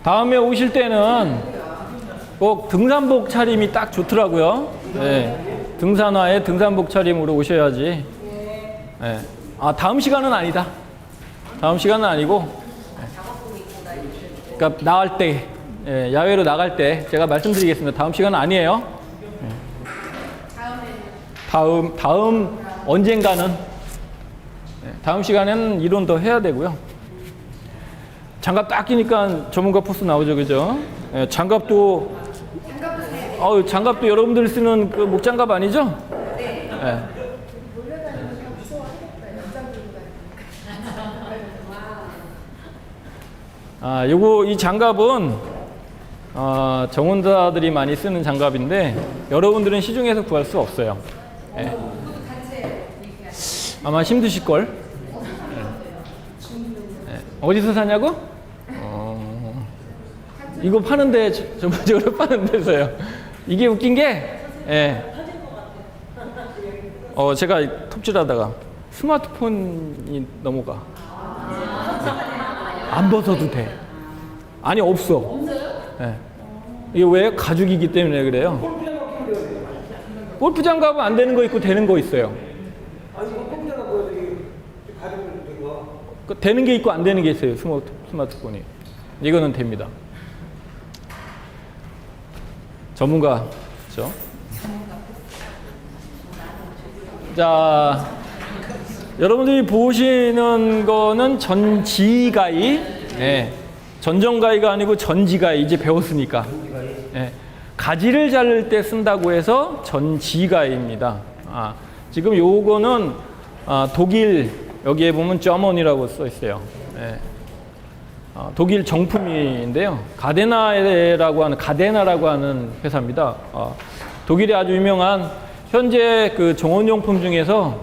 다음에 오실 때는 꼭 등산복 차림이 딱 좋더라고요. 네. 등산화에 등산복 차림으로 오셔야지. 네. 아, 다음 시간은 아니다. 다음 시간은 아니고. 네. 그러니까 나갈 때, 예, 야외로 나갈 때 제가 말씀드리겠습니다. 다음 시간은 아니에요. 네. 다음 언젠가는. 네. 다음 시간에는 이론 더 해야 되고요. 장갑 딱 끼니까 전문가 포스 나오죠, 그죠? 예, 장갑도 여러분들 쓰는 그 목장갑 아니죠? 네. 예. 아, 이 장갑은 정원사들이 많이 쓰는 장갑인데 여러분들은 시중에서 구할 수 없어요. 예. 아마 힘드실 걸. 예. 어디서 사냐고? 이거 파는데 전문적으로 파는 데서요. 이게 웃긴 게, 예. 제가 톱질하다가 스마트폰이 넘어가. 안 벗어도 돼. 아니, 없어. 예. 이게 왜? 가죽이기 때문에 그래요. 골프 장갑은 안 되는 거 있고 되는 거 있어요. 아니, 골프 장갑 뭐야? 되게 가죽으로 된 거. 되는 게 있고 안 되는 게 있어요. 스마트폰이. 이거는 됩니다. 전문가죠. 자, 여러분들이 보시는 거는 전지가위. 네. 전정가위가 아니고 전지가위. 이제 배웠으니까. 네. 가지를 자를 때 쓴다고 해서 전지가위입니다. 지금 요거는 독일, 여기에 보면 저먼이라고 써 있어요. 네. 독일 정품인데요. 가데나라고 하는 회사입니다. 독일의 아주 유명한 현재 그 정원용품 중에서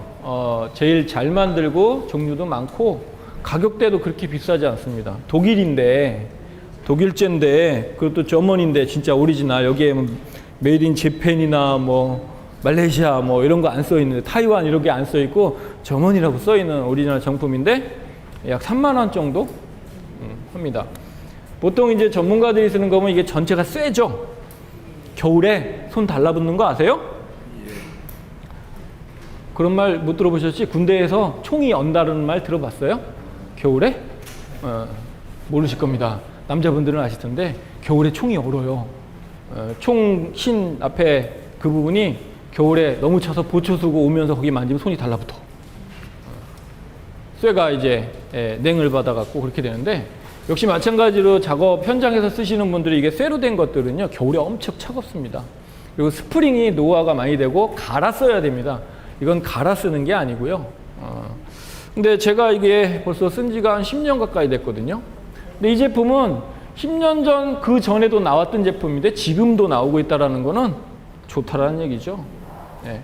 제일 잘 만들고 종류도 많고 가격대도 그렇게 비싸지 않습니다. 독일제인데 그것도 저먼인데 진짜 오리지널. 여기에 메이드 인 재팬이나 뭐 말레이시아 뭐 이런 거 안 써 있는데 타이완 이렇게 안 써 있고 저먼이라고 써 있는 오리지널 정품인데 약 3만 원 정도 합니다. 보통 이제 전문가들이 쓰는 거면 이게 전체가 쇠죠. 겨울에 손 달라붙는 거 아세요? 그런 말 못 들어보셨지? 군대에서 총이 언다는 말 들어봤어요? 겨울에? 모르실 겁니다. 남자분들은 아실 텐데 겨울에 총이 얼어요. 총 신 앞에 그 부분이 겨울에 너무 차서 보초 쓰고 오면서 거기 만지면 손이 달라붙어. 쇠가 이제 냉을 받아갖고 그렇게 되는데 역시 마찬가지로 작업 현장에서 쓰시는 분들이 이게 쇠로 된 것들은요 겨울에 엄청 차갑습니다. 그리고 스프링이 노화가 많이 되고 갈아 써야 됩니다. 이건 갈아 쓰는 게 아니고요. 근데 제가 이게 벌써 쓴 지가 한 10년 가까이 됐거든요. 근데 이 제품은 10년 전 그 전에도 나왔던 제품인데 지금도 나오고 있다는 거는 좋다라는 얘기죠. 네,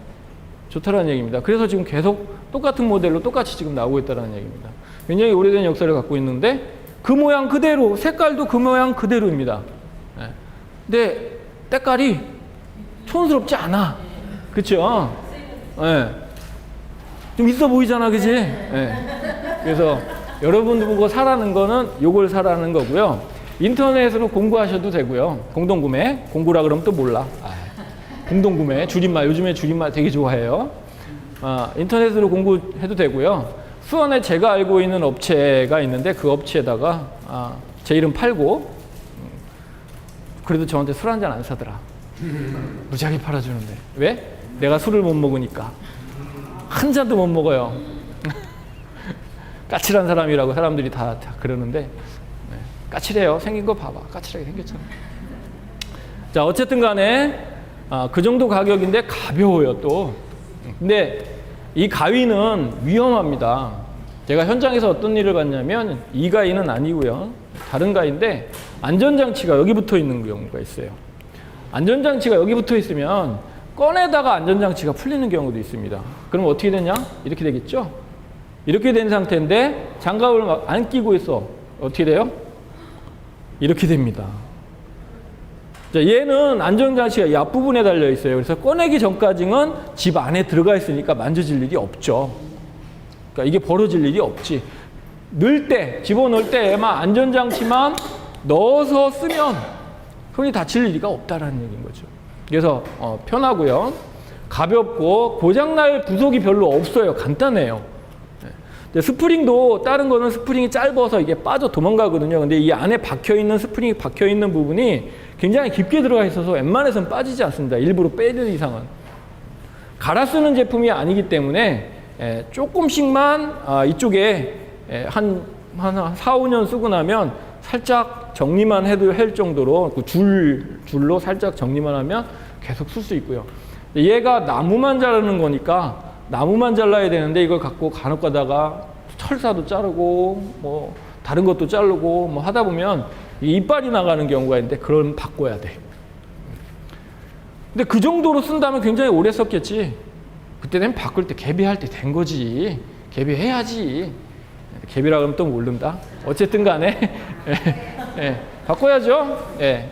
좋다라는 얘기입니다. 그래서 지금 계속 똑같은 모델로 똑같이 지금 나오고 있다는 얘기입니다. 굉장히 오래된 역사를 갖고 있는데 그 모양 그대로, 색깔도 그 모양 그대로입니다. 네. 근데 때깔이 촌스럽지 않아. 그쵸? 네. 좀 있어 보이잖아, 그치? 네. 그래서 여러분들 보고 사라는 거는 요걸 사라는 거고요. 인터넷으로 공구하셔도 되고요. 공동구매. 공구라 그러면 또 몰라. 공동구매. 줄임말. 요즘에 줄임말 되게 좋아해요. 인터넷으로 공구해도 되고요. 수원에 제가 알고 있는 업체가 있는데 그 업체에다가 제 이름 팔고 그래도 저한테 술 한 잔 안 사더라. 무지하게 팔아주는데. 왜? 내가 술을 못 먹으니까. 한 잔도 못 먹어요. 까칠한 사람이라고 사람들이 다 그러는데 까칠해요. 생긴 거 봐봐. 까칠하게 생겼잖아. 자, 어쨌든 간에 그 정도 가격인데 가벼워요 또. 근데 이 가위는 위험합니다. 제가 현장에서 어떤 일을 봤냐면 이 가위는 아니고요. 다른 가위인데 안전장치가 여기 붙어 있는 경우가 있어요. 안전장치가 여기 붙어 있으면 꺼내다가 안전장치가 풀리는 경우도 있습니다. 그럼 어떻게 되냐? 이렇게 되겠죠? 이렇게 된 상태인데 장갑을 막 안 끼고 있어. 어떻게 돼요? 이렇게 됩니다. 자, 얘는 안전장치가 이 앞부분에 달려 있어요. 그래서 꺼내기 전까지는 집 안에 들어가 있으니까 만져질 일이 없죠. 그러니까 이게 벌어질 일이 없지. 넣을 때, 집어넣을 때 얘만 안전장치만 넣어서 쓰면 손이 다칠 일이 없다라는 얘기인 거죠. 그래서 편하고요. 가볍고 고장날 부속이 별로 없어요. 간단해요. 네. 스프링도 다른 거는 스프링이 짧아서 이게 빠져 도망가거든요. 근데 이 안에 박혀있는 스프링이 박혀있는 부분이 굉장히 깊게 들어가 있어서 웬만해서는 빠지지 않습니다. 일부러 빼는 이상은. 갈아 쓰는 제품이 아니기 때문에 조금씩만 이쪽에 한 4, 5년 쓰고 나면 살짝 정리만 해도 할 정도로 그 줄로 살짝 정리만 하면 계속 쓸 수 있고요. 얘가 나무만 자르는 거니까 나무만 잘라야 되는데 이걸 갖고 간혹 가다가 철사도 자르고 뭐 다른 것도 자르고 뭐 하다 보면 이빨이 나가는 경우가 있는데 그럼 바꿔야 돼. 근데 그 정도로 쓴다면 굉장히 오래 썼겠지. 그때 되면 바꿀 때 개비할 때 된 거지. 개비해야지. 개비라 그러면 또 모른다. 어쨌든 간에 바꿔야죠.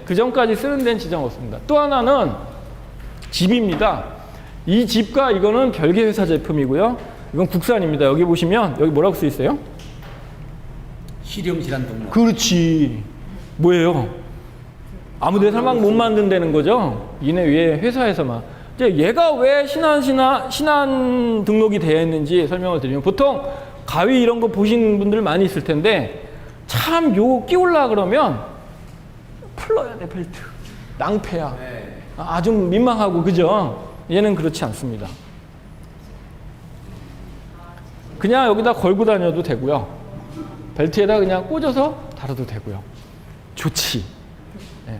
그 전까지 쓰는 데는 지장 없습니다. 또 하나는 집입니다. 이 집과 이거는 별개 회사 제품이고요. 이건 국산입니다. 여기 보시면 여기 뭐라고 써 있어요? 실용질환 동로. 그렇지. 뭐예요? 아무 데서만 못 만든다는 거죠. 이네 위에 회사에서만. 이제 얘가 왜 신안 등록이 되어 있는지 설명을 드리면 보통 가위 이런 거 보시는 분들 많이 있을 텐데 참 요거 끼우려 그러면 풀러야 돼 벨트. 낭패야. 네. 아주 민망하고 그죠? 얘는 그렇지 않습니다. 그냥 여기다 걸고 다녀도 되고요. 벨트에다 그냥 꽂아서 달아도 되고요. 좋지. 네.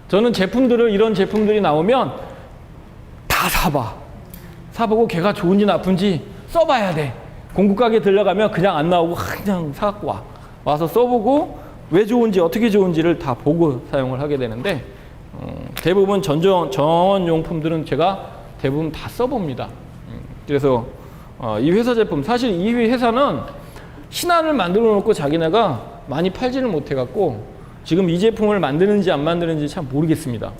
저는 제품들을 이런 제품들이 나오면 다 사보고 걔가 좋은지 나쁜지 써봐야 돼. 공구가게 들려가면 그냥 안 나오고 그냥 사갖고 와서 써보고 왜 좋은지 어떻게 좋은지를 다 보고 사용을 하게 되는데 대부분 전원용품들은 제가 대부분 다 써봅니다. 그래서 이 회사 제품 사실 이 회사는 신안을 만들어 놓고 자기네가 많이 팔지를 못해갖고 지금 이 제품을 만드는지 안 만드는지 참 모르겠습니다.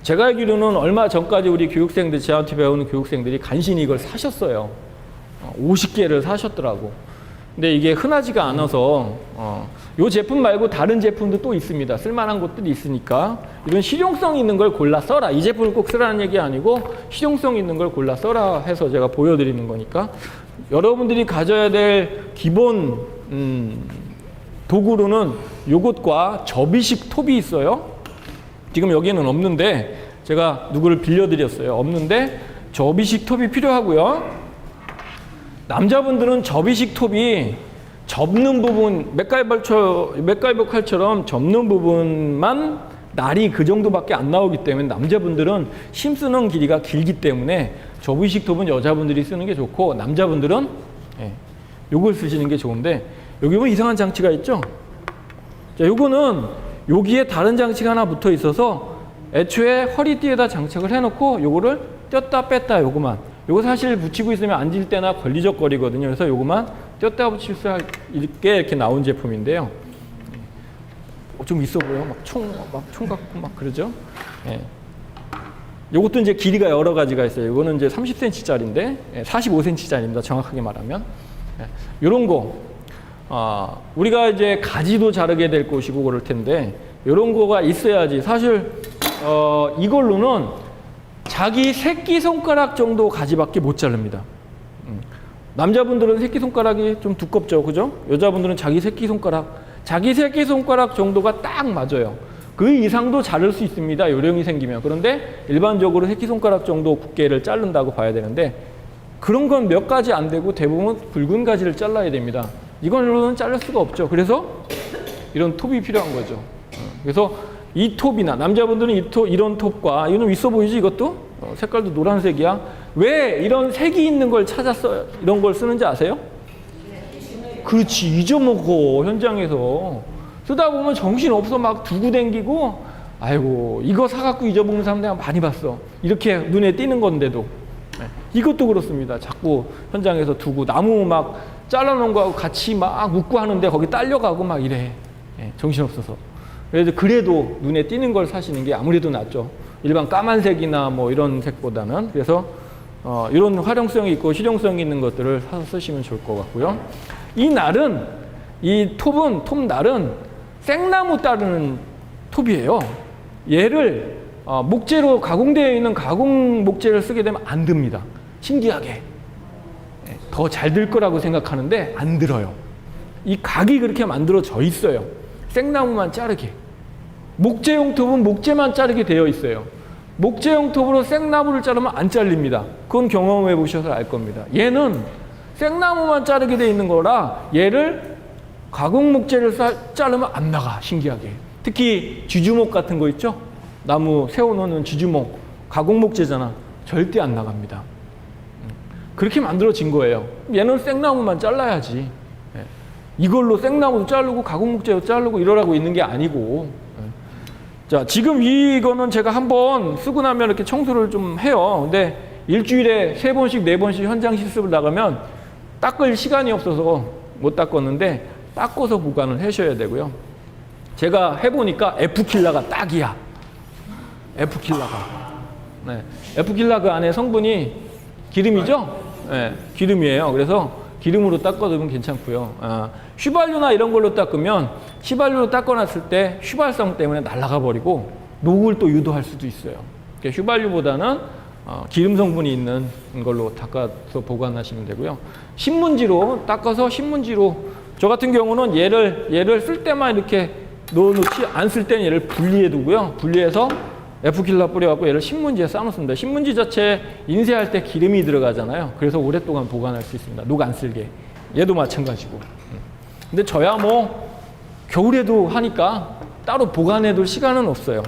제가 알기로는 얼마 전까지 우리 교육생들, 저한테 배우는 교육생들이 간신히 이걸 사셨어요. 50개를 사셨더라고. 근데 이게 흔하지가 않아서 이 제품 말고 다른 제품도 또 있습니다. 쓸만한 것들이 있으니까 이런 실용성 있는 걸 골라 써라. 이 제품을 꼭 쓰라는 얘기 아니고 실용성 있는 걸 골라 써라 해서 제가 보여드리는 거니까 여러분들이 가져야 될 기본 도구로는 요것과 접이식 톱이 있어요. 지금 여기에는 없는데 제가 누구를 빌려드렸어요. 없는데 접이식 톱이 필요하고요. 남자분들은 접이식 톱이 접는 부분, 맥가이버 칼처럼 접는 부분만 날이 그 정도밖에 안 나오기 때문에 남자분들은 힘쓰는 길이가 길기 때문에 접이식 톱은 여자분들이 쓰는 게 좋고 남자분들은 요걸 쓰시는 게 좋은데 여기 보면 이상한 장치가 있죠? 자, 요거는 여기에 다른 장치가 하나 붙어 있어서 애초에 허리띠에다 장착을 해놓고 요거를 뗐다 뺐다 요거만. 요거 사실 붙이고 있으면 앉을 때나 걸리적거리거든요. 그래서 요거만 뗐다 붙일 수 있게 이렇게 나온 제품인데요. 좀 있어 보여. 막 총 갖고 막 그러죠. 예. 요것도 이제 길이가 여러 가지가 있어요. 요거는 이제 30cm짜리인데 45cm짜리입니다. 정확하게 말하면. 예. 요런 거. 우리가 이제 가지도 자르게 될 것이고 그럴 텐데 요런 거가 있어야지. 사실 이걸로는 자기 새끼손가락 정도 가지밖에 못 자릅니다. 남자분들은 새끼손가락이 좀 두껍죠. 그죠? 여자분들은 자기 새끼손가락 정도가 딱 맞아요. 그 이상도 자를 수 있습니다. 요령이 생기면. 그런데 일반적으로 새끼손가락 정도 두께를 자른다고 봐야 되는데 그런 건 몇 가지 안 되고 대부분 굵은 가지를 잘라야 됩니다. 이걸로는 자를 수가 없죠. 그래서 이런 톱이 필요한 거죠. 그래서 이 톱이나 남자분들은 이런 톱과 이건 있어 보이지 이것도? 색깔도 노란색이야. 왜 이런 색이 있는 걸 찾았어요? 이런 걸 쓰는지 아세요? 그렇지, 잊어먹어, 현장에서. 쓰다 보면 정신없어 막 두고 댕기고, 아이고, 이거 사갖고 잊어먹는 사람 내가 많이 봤어. 이렇게 눈에 띄는 건데도. 네. 이것도 그렇습니다. 자꾸 현장에서 두고 나무 막 잘라놓은 거하고 같이 막 묶고 하는데 거기 딸려가고 막 이래. 네, 정신없어서. 그래서 그래도 눈에 띄는 걸 사시는 게 아무래도 낫죠. 일반 까만색이나 뭐 이런 색보다는. 그래서 이런 활용성이 있고 실용성이 있는 것들을 사서 쓰시면 좋을 것 같고요. 이 날은, 이 톱날은 생나무 따르는 톱이에요. 얘를 목재로 가공되어 있는 가공 목재를 쓰게 되면 안 듭니다. 신기하게. 더 잘 들 거라고 생각하는데 안 들어요. 이 각이 그렇게 만들어져 있어요. 생나무만 자르게. 목재용 톱은 목재만 자르게 되어 있어요. 목재용 톱으로 생나무를 자르면 안 잘립니다. 그건 경험해 보셔서 알 겁니다. 얘는 생나무만 자르게 되어 있는 거라 얘를 가공 목재를 자르면 안 나가. 신기하게. 특히 쥐주목 같은 거 있죠? 나무 세워놓는 쥐주목. 가공 목재잖아. 절대 안 나갑니다. 그렇게 만들어진 거예요. 얘는 생나무만 잘라야지. 이걸로 생나무도 자르고 가공 목재도 자르고 이러라고 있는 게 아니고. 자, 지금 이거는 제가 한번 쓰고 나면 이렇게 청소를 좀 해요. 근데 일주일에 3번씩 4번씩 현장 실습을 나가면 닦을 시간이 없어서 못 닦았는데 닦아서 보관을 하셔야 되고요. 제가 해보니까 F킬라가 딱이야. F킬라가. 네. F킬라 그 안에 성분이 기름이죠? 네, 기름이에요. 그래서 기름으로 닦아두면 괜찮고요. 휘발유나 이런 걸로 닦으면 휘발유로 닦아놨을 때 휘발성 때문에 날아가 버리고 녹을 또 유도할 수도 있어요. 그러니까 휘발유보다는 기름 성분이 있는 걸로 닦아서 보관하시면 되고요. 신문지로 닦아서 신문지로, 저 같은 경우는 얘를 쓸 때만 이렇게 넣어놓지, 안 쓸 때는 얘를 분리해 두고요. 분리해서 F킬라 뿌려갖고 얘를 신문지에 싸놓습니다. 신문지 자체에 인쇄할 때 기름이 들어가잖아요. 그래서 오랫동안 보관할 수 있습니다. 녹 안 쓸게. 얘도 마찬가지고. 근데 저야 뭐 겨울에도 하니까 따로 보관해둘 시간은 없어요.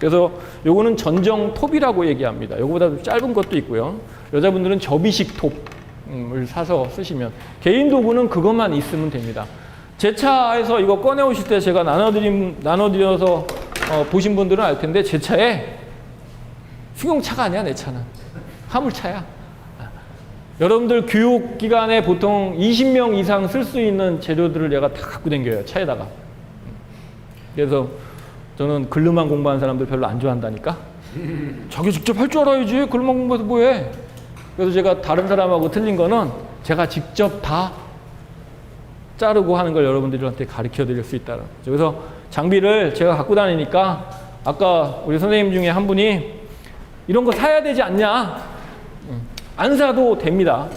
그래서 요거는 전정 톱이라고 얘기합니다. 요거보다 좀 짧은 것도 있고요. 여자분들은 접이식 톱을 사서 쓰시면, 개인 도구는 그것만 있으면 됩니다. 제 차에서 이거 꺼내오실 때 제가 나눠드려서 보신 분들은 알 텐데, 제 차에 승용차가 아니야. 내 차는 화물차야. 여러분들 교육기간에 보통 20명 이상 쓸 수 있는 재료들을 내가 다 갖고 다녀요, 차에다가. 그래서 저는 글로만 공부하는 사람들 별로 안 좋아한다니까. 자기 직접 할 줄 알아야지. 글로만 공부해서 뭐해. 그래서 제가 다른 사람하고 틀린 거는 제가 직접 다 자르고 하는 걸 여러분들한테 가르쳐 드릴 수 있다는 거죠. 그래서 장비를 제가 갖고 다니니까, 아까 우리 선생님 중에 한 분이 이런 거 사야 되지 않냐? 안 사도 됩니다.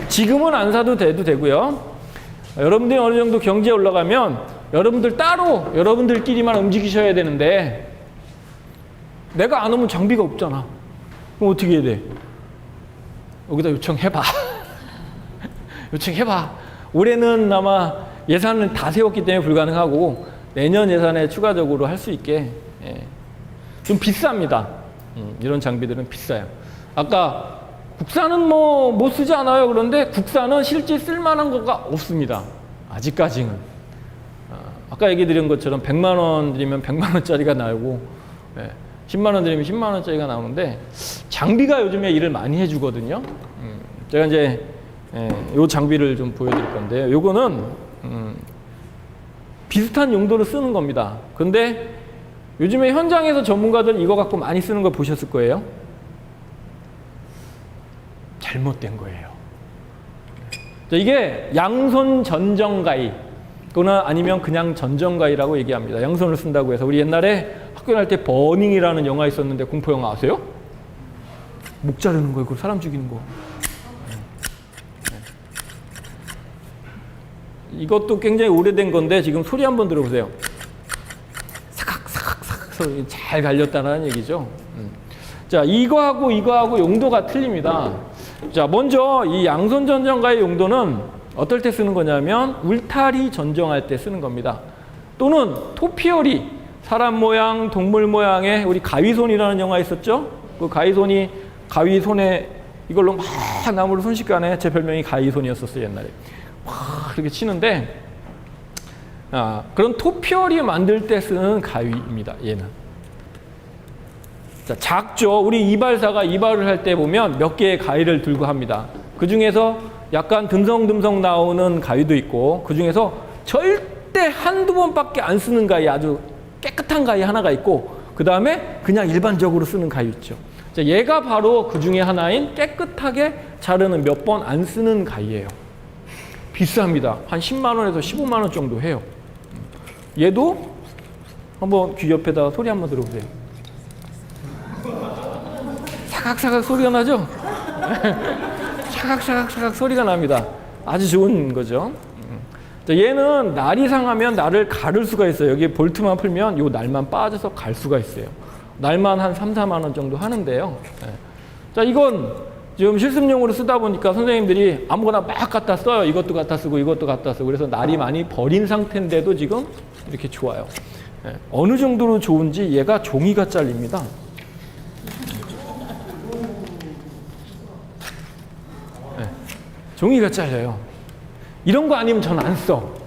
지금은 안 사도 돼도 되고요. 여러분들이 어느 정도 경제에 올라가면 여러분들 따로 여러분들끼리만 움직이셔야 되는데, 내가 안 오면 장비가 없잖아. 그럼 어떻게 해야 돼? 여기다 요청해봐. 요청해봐. 올해는 아마 예산을 다 세웠기 때문에 불가능하고 내년 예산에 추가적으로 할 수 있게. 좀 비쌉니다. 이런 장비들은 비싸요. 아까 국산은 뭐 못 쓰지 않아요. 그런데 국산은 실제 쓸만한 거가 없습니다. 아직까지는. 아까 얘기 드린 것처럼 100만 원 드리면 100만 원짜리가 나오고 10만 원 드리면 10만 원짜리가 나오는데, 장비가 요즘에 일을 많이 해주거든요. 제가 이제 요 장비를 좀 보여드릴 건데요. 요거는 비슷한 용도로 쓰는 겁니다. 근데 요즘에 현장에서 전문가들 이거 갖고 많이 쓰는 거 보셨을 거예요. 잘못된 거예요. 이게 양손 전정가위 또는 아니면 그냥 전정가위라고 얘기합니다. 양손을 쓴다고 해서. 우리 옛날에 학교 다닐 때 버닝이라는 영화 있었는데, 공포 영화 아세요? 목 자르는 거, 그 사람 죽이는 거. 이것도 굉장히 오래된 건데 지금 소리 한번 들어보세요. 사각사각사각 소리 잘 갈렸다는 얘기죠. 자, 이거하고 용도가 틀립니다. 자, 먼저 이 양손 전정가의 용도는 어떨 때 쓰는 거냐면 울타리 전정할 때 쓰는 겁니다. 또는 토피어리, 사람 모양, 동물 모양의, 우리 가위손이라는 영화 있었죠? 그 가위손이 가위 손에 이걸로 막 나무를 순식간에, 제 별명이 가위손이었었어요 옛날에. 막 이렇게 치는데, 그런 토피어리 만들 때 쓰는 가위입니다. 얘는. 자, 작죠. 우리 이발사가 이발을 할 때 보면 몇 개의 가위를 들고 합니다. 그 중에서 약간 듬성듬성 나오는 가위도 있고, 그 중에서 절대 한두 번밖에 안 쓰는 가위, 아주 깨끗한 가위 하나가 있고, 그 다음에 그냥 일반적으로 쓰는 가위 있죠. 자, 얘가 바로 그 중에 하나인 깨끗하게 자르는, 몇 번 안 쓰는 가위예요. 비쌉니다. 한 10만 원에서 15만 원 정도 해요. 얘도 한번 귀 옆에다가 소리 한번 들어보세요. 사각사각 소리가 나죠? 사각사각 소리가 납니다. 아주 좋은 거죠. 자, 얘는 날이 상하면 날을 가를 수가 있어요. 여기 볼트만 풀면 요 날만 빠져서 갈 수가 있어요. 날만 한 3, 4만 원 정도 하는데요. 자, 이건 지금 실습용으로 쓰다 보니까 선생님들이 아무거나 막 갖다 써요. 이것도 갖다 쓰고 이것도 갖다 쓰고. 그래서 날이 많이 버린 상태인데도 지금 이렇게 좋아요. 어느 정도로 좋은지 얘가 종이가 잘립니다. 종이가 잘려요. 이런 거 아니면 전 안 써.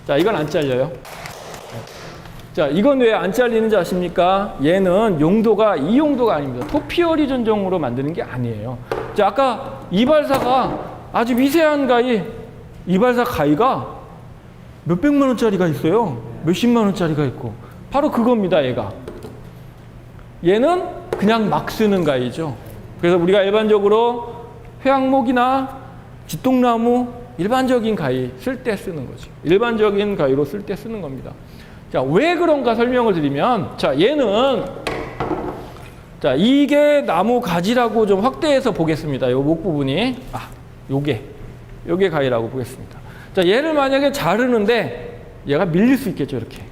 자, 이건 안 잘려요. 자, 이건 왜 안 잘리는지 아십니까? 얘는 용도가 이 용도가 아닙니다. 토피어리 전용으로 만드는 게 아니에요. 자, 아까 이발사가 아주 미세한 가위, 이발사 가위가 몇백만 원짜리가 있어요. 몇십만 원짜리가 있고. 바로 그겁니다, 얘가. 얘는 그냥 막 쓰는 가위죠. 그래서 우리가 일반적으로 회양목이나 쥐똥나무 일반적인 가위 쓸 때 쓰는 거죠. 일반적인 가위로 쓸 때 쓰는 겁니다. 자, 왜 그런가 설명을 드리면, 자, 얘는, 자, 이게 나무 가지라고 좀 확대해서 보겠습니다. 요 목 부분이. 요게 가위라고 보겠습니다. 자, 얘를 만약에 자르는데 얘가 밀릴 수 있겠죠, 이렇게.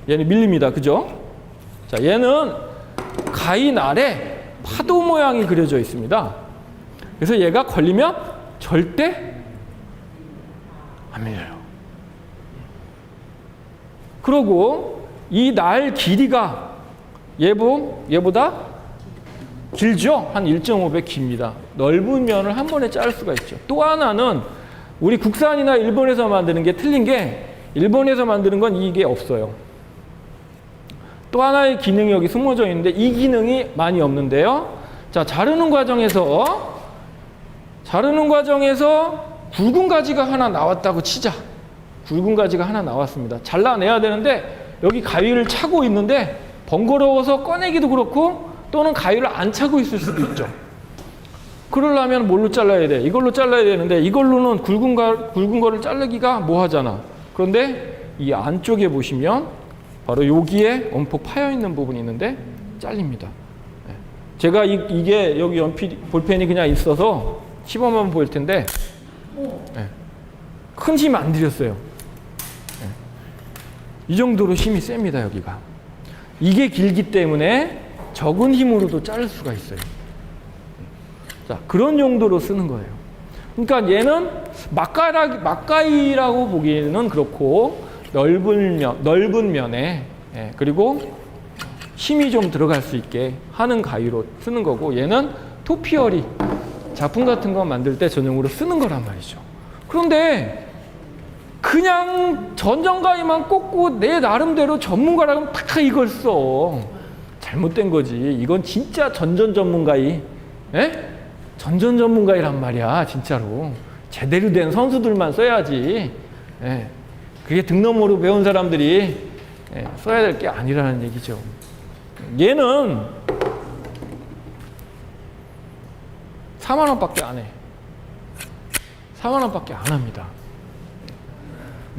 얘는 밀립니다. 그죠? 자, 얘는 가위 날에 파도 모양이 그려져 있습니다. 그래서 얘가 걸리면 절대 안 밀려요. 그리고 이 날 길이가 얘보다 길죠? 한 1.5배 깁니다. 넓은 면을 한 번에 자를 수가 있죠. 또 하나는 우리 국산이나 일본에서 만드는 게 틀린 게, 일본에서 만드는 건 이게 없어요. 또 하나의 기능이 여기 숨어져 있는데 이 기능이 많이 없는데요. 자, 자르는 과정에서 굵은 가지가 하나 나왔다고 치자. 굵은 가지가 하나 나왔습니다. 잘라내야 되는데 여기 가위를 차고 있는데 번거로워서 꺼내기도 그렇고, 또는 가위를 안 차고 있을 수도 있죠. 그러려면 뭘로 잘라야 돼? 이걸로 잘라야 되는데 이걸로는 굵은 거를 자르기가 뭐하잖아. 그런데 이 안쪽에 보시면 바로 여기에 원폭 파여 있는 부분이 있는데 잘립니다. 제가 이게 여기 볼펜이 그냥 있어서 시범만 보일 텐데 큰 힘 안 들였어요. 이 정도로 힘이 셉니다. 여기가. 이게 길기 때문에 적은 힘으로도 자를 수가 있어요. 자, 그런 용도로 쓰는 거예요. 그러니까 얘는 막가위라고 보기에는 그렇고, 넓은 면에, 그리고 힘이 좀 들어갈 수 있게 하는 가위로 쓰는 거고, 얘는 토피어리, 작품 같은 거 만들 때 전용으로 쓰는 거란 말이죠. 그런데 그냥 전정가위만 꽂고 내 나름대로 전문가라면 다 이걸 써. 잘못된 거지. 이건 진짜 전전 전문가위. 전전 전문가위란 말이야, 진짜로. 제대로 된 선수들만 써야지. 그게 등록모로 배운 사람들이 써야 될 게 아니라는 얘기죠. 얘는 4만 원밖에 안 해. 4만 원밖에 안 합니다.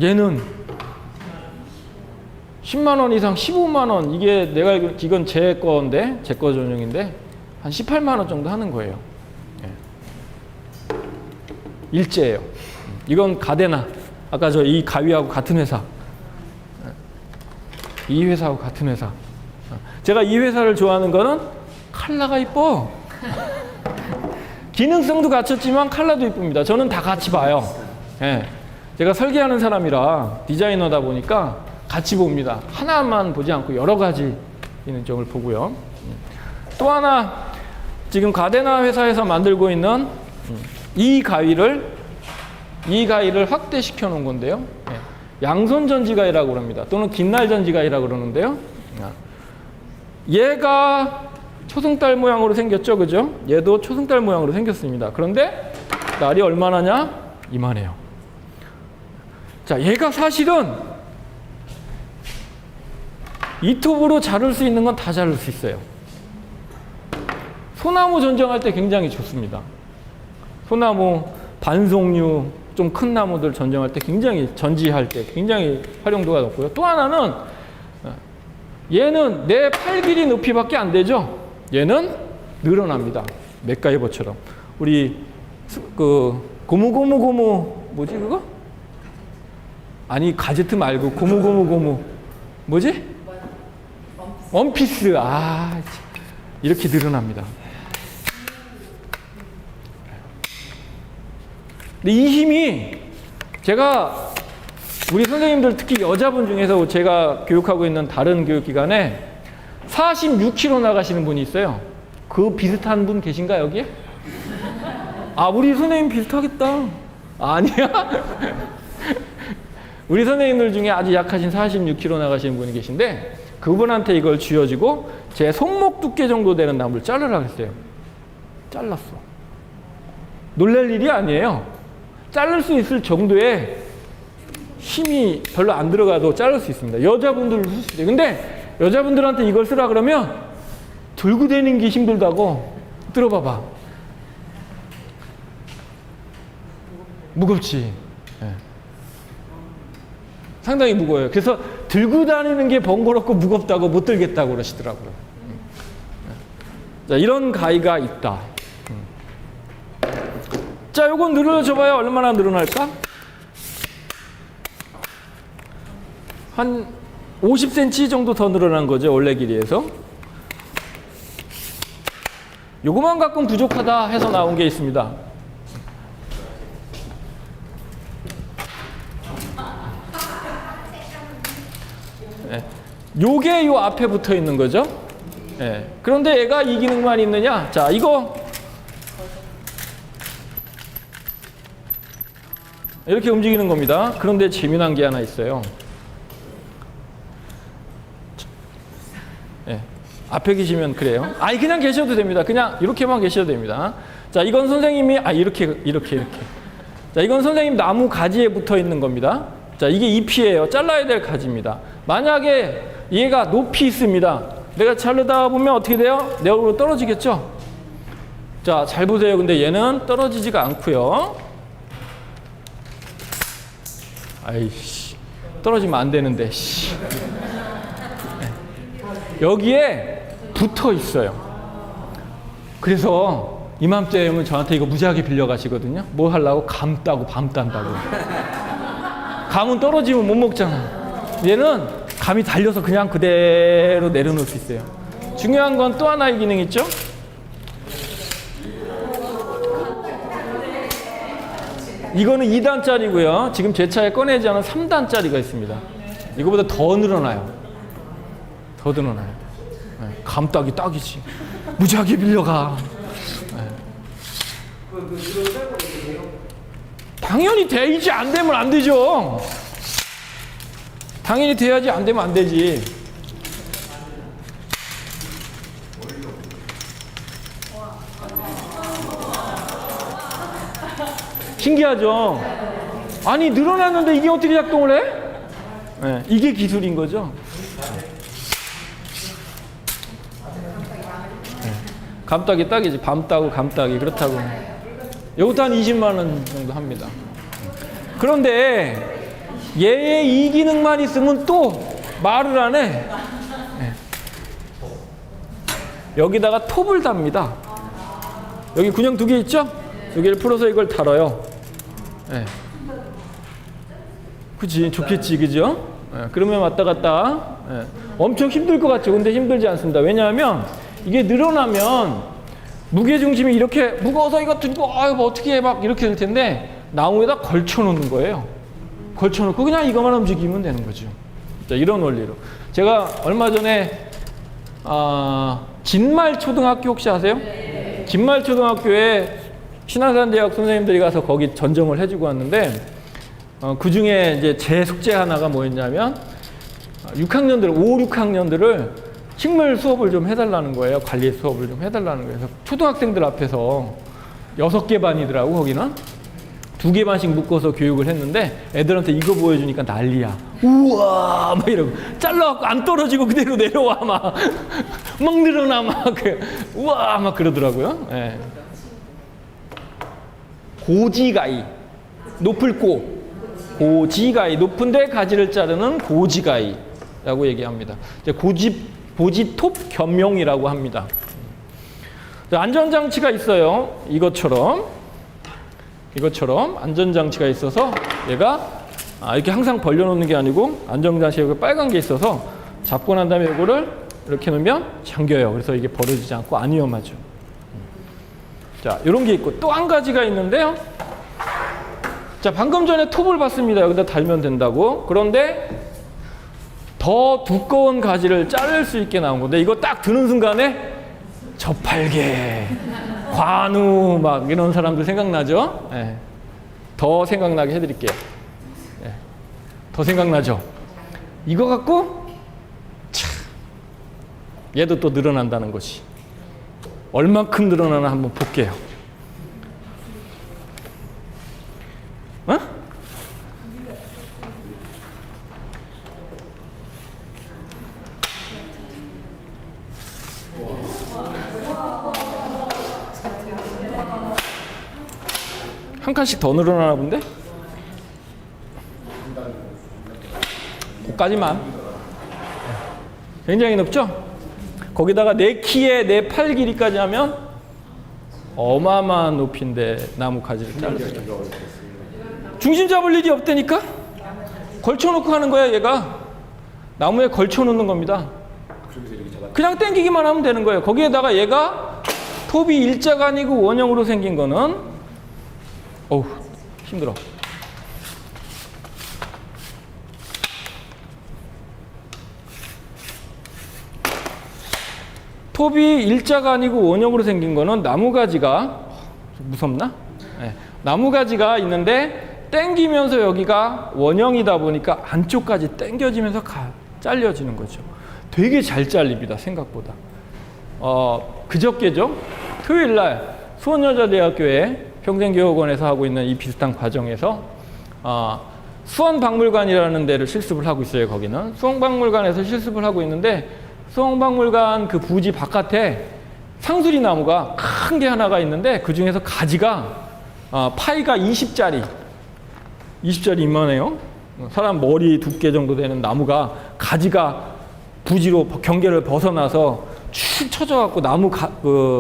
얘는 10만 원 이상, 15만 원, 이게 내가 알기로 이건 제 거인데, 제 거 전용인데 한 18만 원 정도 하는 거예요. 일제예요. 이건 가데나, 아까 저 이 가위하고 같은 회사, 이 회사하고 같은 회사. 제가 이 회사를 좋아하는 거는 컬러가 이뻐. 기능성도 갖췄지만 컬러도 이쁩니다. 저는 다 같이 봐요. 제가 설계하는 사람이라 디자이너다 보니까 같이 봅니다. 하나만 보지 않고 여러 가지 있는 점을 보고요. 또 하나 지금 가데나 회사에서 만들고 있는 이 가위를 확대시켜 놓은 건데요. 양손 전지 가위라고 그럽니다. 또는 긴날 전지 가위라고 그러는데요. 얘가 초승달 모양으로 생겼죠, 그죠? 얘도 초승달 모양으로 생겼습니다. 그런데 날이 얼마나냐? 이만해요. 자, 얘가 사실은 이 톱으로 자를 수 있는 건 다 자를 수 있어요. 소나무 전정할 때 굉장히 좋습니다. 소나무, 반송류, 좀 큰 나무들 전정할 때 굉장히, 전지할 때 굉장히 활용도가 높고요. 또 하나는 얘는 내 팔 길이 높이밖에 안 되죠. 얘는 늘어납니다. 맥가이버처럼. 우리 고무고무 뭐지 그거? 아니 가제트 말고 고무고무 뭐지? 원피스. 아, 이렇게 늘어납니다. 근데 이 힘이 제가 우리 선생님들 특히 여자분 중에서 제가 교육하고 있는 다른 교육기관에 46kg 나가시는 분이 있어요. 그 비슷한 분 계신가 여기에? 아, 우리 선생님 비슷하겠다. 아니야? 우리 선생님들 중에 아주 약하신 46kg 나가시는 분이 계신데 그분한테 이걸 쥐어지고 제 손목 두께 정도 되는 나무를 자르라고 했어요. 잘랐어. 놀랄 일이 아니에요. 자를 수 있을 정도의 힘이 별로 안 들어가도 자를 수 있습니다. 여자분들도 쓸 수 있어요. 근데 여자분들한테 이걸 쓰라 그러면 들고 다니는 게 힘들다고. 들어봐봐. 무겁지. 네. 상당히 무거워요. 그래서 들고 다니는 게 번거롭고 무겁다고 못 들겠다고 그러시더라고요. 자, 이런 가위가 있다. 자, 요건 늘어져봐야 얼마나 늘어날까? 한 50cm 정도 더 늘어난 거죠, 원래 길이에서. 요거만 갖고는 부족하다 해서 나온 게 있습니다. 네. 요게 요 앞에 붙어 있는 거죠. 네. 그런데 얘가 이 기능만 있느냐? 자, 이거 이렇게 움직이는 겁니다. 그런데 재미난 게 하나 있어요. 네. 앞에 계시면 그래요. 아니, 그냥 계셔도 됩니다. 그냥 이렇게만 계셔도 됩니다. 자, 이건 선생님이, 이렇게. 자, 이건 선생님 나무 가지에 붙어 있는 겁니다. 자, 이게 잎이에요. 잘라야 될 가지입니다. 만약에 얘가 높이 있습니다. 내가 자르다 보면 어떻게 돼요? 내 얼굴로 떨어지겠죠? 자, 잘 보세요. 근데 얘는 떨어지지가 않고요. 아이씨, 떨어지면 안 되는데, 씨. 여기에 붙어 있어요. 그래서 이맘때면 저한테 이거 무지하게 빌려 가시거든요. 뭐 하려고? 감 따고 밤 딴다고. 감은 떨어지면 못 먹잖아. 얘는 감이 달려서 그냥 그대로 내려놓을 수 있어요. 중요한 건 또 하나의 기능 있죠? 이거는 2단짜리고요. 지금 제 차에 꺼내지 않은 3단짜리가 있습니다. 이거보다 더 늘어나요. 더 늘어나요. 네, 감딱이 딱이지. 무지하게 빌려가. 네. 당연히 돼야지. 안 되면 안 되죠. 당연히 돼야지. 안 되면 안 되지. 신기하죠? 아니, 늘어났는데 이게 어떻게 작동을 해? 네, 이게 기술인 거죠. 네, 감딱이 딱이지. 밤 따고 감딱이. 그렇다고. 이것도 한 20만 원 정도 합니다. 그런데 얘의 이 기능만 있으면 또 말을 안 해. 네. 여기다가 톱을 답니다. 여기 군형 2개 있죠? 여기를 풀어서 이걸 달아요. 네. 그치, 좋겠지, 그죠? 네. 그러면 왔다 갔다. 네. 엄청 힘들 것 같죠? 근데 힘들지 않습니다. 왜냐하면 이게 늘어나면 무게중심이 이렇게 무거워서 이거 들고 뭐 어떻게 해 막 이렇게 될 텐데 나무에다 걸쳐 놓는 거예요. 걸쳐 놓고 그냥 이것만 움직이면 되는 거죠. 자, 이런 원리로. 제가 얼마 전에 진말 초등학교 혹시 아세요? 네. 진말 초등학교에 신앙산대학 선생님들이 가서 거기 전정을 해주고 왔는데 그 중에 이제 제 숙제 하나가 뭐였냐면 6학년들, 5, 6학년들을 식물 수업을 좀 해달라는 거예요. 관리 수업을 좀 해달라는 거예요. 그래서 초등학생들 앞에서 6개 반이더라고, 거기는. 2개 반씩 묶어서 교육을 했는데 애들한테 이거 보여주니까 난리야. 우와! 막 이러고. 잘라갖고 안 떨어지고 그대로 내려와, 막. 막 늘어나, 막. 우와! 막 그러더라고요. 예. 고지가이. 높을 고. 고지가이. 높은데 가지를 자르는 고지가이라고 얘기합니다. 이제 고지톱 겸용이라고 합니다. 안전장치가 있어요. 이것처럼 안전장치가 있어서 얘가 이렇게 항상 벌려놓는 게 아니고 안전장치에 여기 빨간 게 있어서 잡고 난 다음에 이거를 이렇게 놓으면 잠겨요. 그래서 이게 벌어지지 않고 안 위험하죠. 자, 이런 게 있고 또 한 가지가 있는데요. 자, 방금 전에 톱을 봤습니다. 여기다 달면 된다고. 그런데 더 두꺼운 가지를 자를 수 있게 나온 건데 이거 딱 드는 순간에 저팔계, 관우 막 이런 사람들 생각나죠? 네. 더 생각나게 해드릴게요. 네. 더 생각나죠? 이거 갖고 참, 얘도 또 늘어난다는 것이 얼만큼 늘어나나 한번 볼게요. 어? 한 칸씩 더 늘어나나 본데? 거기까지만. 굉장히 높죠? 거기다가 내 키에 내 팔 길이까지 하면 어마어마한 높이인데 나무 가지를 자를 수 있어요. 중심 잡을 일이 없다니까? 걸쳐놓고 하는 거야, 얘가. 나무에 걸쳐놓는 겁니다. 그냥 당기기만 하면 되는 거예요. 거기에다가 얘가 톱이 일자가 아니고 원형으로 생긴 거는 어우, 힘들어. 톱이 일자가 아니고 원형으로 생긴 거는 나무가지가 무섭나? 네. 나무가지가 있는데 당기면서 여기가 원형이다 보니까 안쪽까지 당겨지면서 잘려지는 거죠. 되게 잘 잘립니다, 생각보다. 그저께죠? 토요일날 수원여자대학교에 평생교육원에서 하고 있는 이 비슷한 과정에서 수원박물관이라는 데를 실습을 하고 있어요. 거기는 수원박물관에서 실습을 하고 있는데 수원박물관 그 부지 바깥에 상수리 나무가 큰 게 하나가 있는데 그 중에서 가지가 파이가 20짜리 이만해요. 사람 머리 두께 정도 되는 나무가 가지가 부지로 경계를 벗어나서 축 쳐져갖고 나무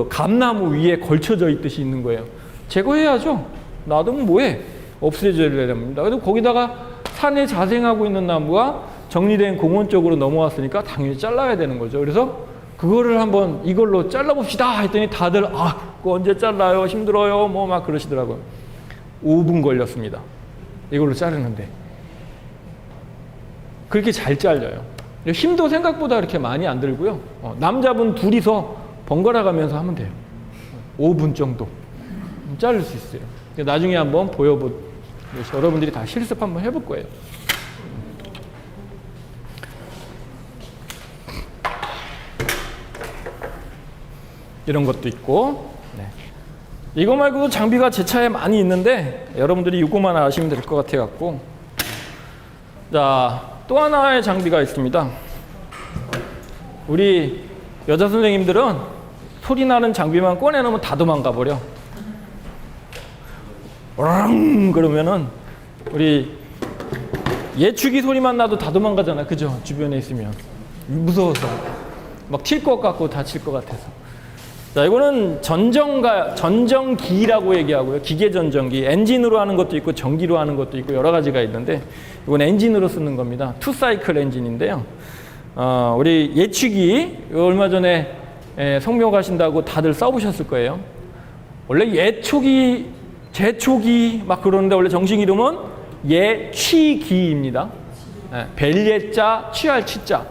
감나무 위에 걸쳐져 있듯이 있는 거예요. 제거해야죠. 놔두면 뭐해? 없애줘야 됩니다. 그래도 거기다가 산에 자생하고 있는 나무가 정리된 공원 쪽으로 넘어왔으니까 당연히 잘라야 되는 거죠. 그래서 그거를 한번 이걸로 잘라봅시다 했더니 다들 그거 언제 잘라요? 힘들어요. 뭐 막 그러시더라고요. 5분 걸렸습니다. 이걸로 자르는데. 그렇게 잘 잘려요. 힘도 생각보다 그렇게 많이 안 들고요. 남자분 둘이서 번갈아 가면서 하면 돼요. 5분 정도. 자를 수 있어요. 나중에 한번 여러분들이 다 실습 한번 해볼 거예요. 이런 것도 있고. 네. 이거 말고도 장비가 제 차에 많이 있는데 여러분들이 이거만 아시면 될 것 같아 갖고. 자, 또 하나의 장비가 있습니다. 우리 여자 선생님들은 소리 나는 장비만 꺼내놓으면 다 도망가 버려. 그러면은 우리 예축이 소리만 나도 다 도망가잖아. 그죠? 주변에 있으면. 무서워서. 막 튈 것 같고 다칠 것 같아서. 자, 이거는 전정기라고 얘기하고요. 기계 전정기. 엔진으로 하는 것도 있고 전기로 하는 것도 있고 여러 가지가 있는데 이건 엔진으로 쓰는 겁니다. 투사이클 엔진인데요. 우리 예축이 얼마 전에 성묘 가신다고 다들 써보셨을 거예요. 원래 예초기, 제초기 막 그러는데 원래 정식 이름은 예취기입니다. 벨예자, 취할 치자.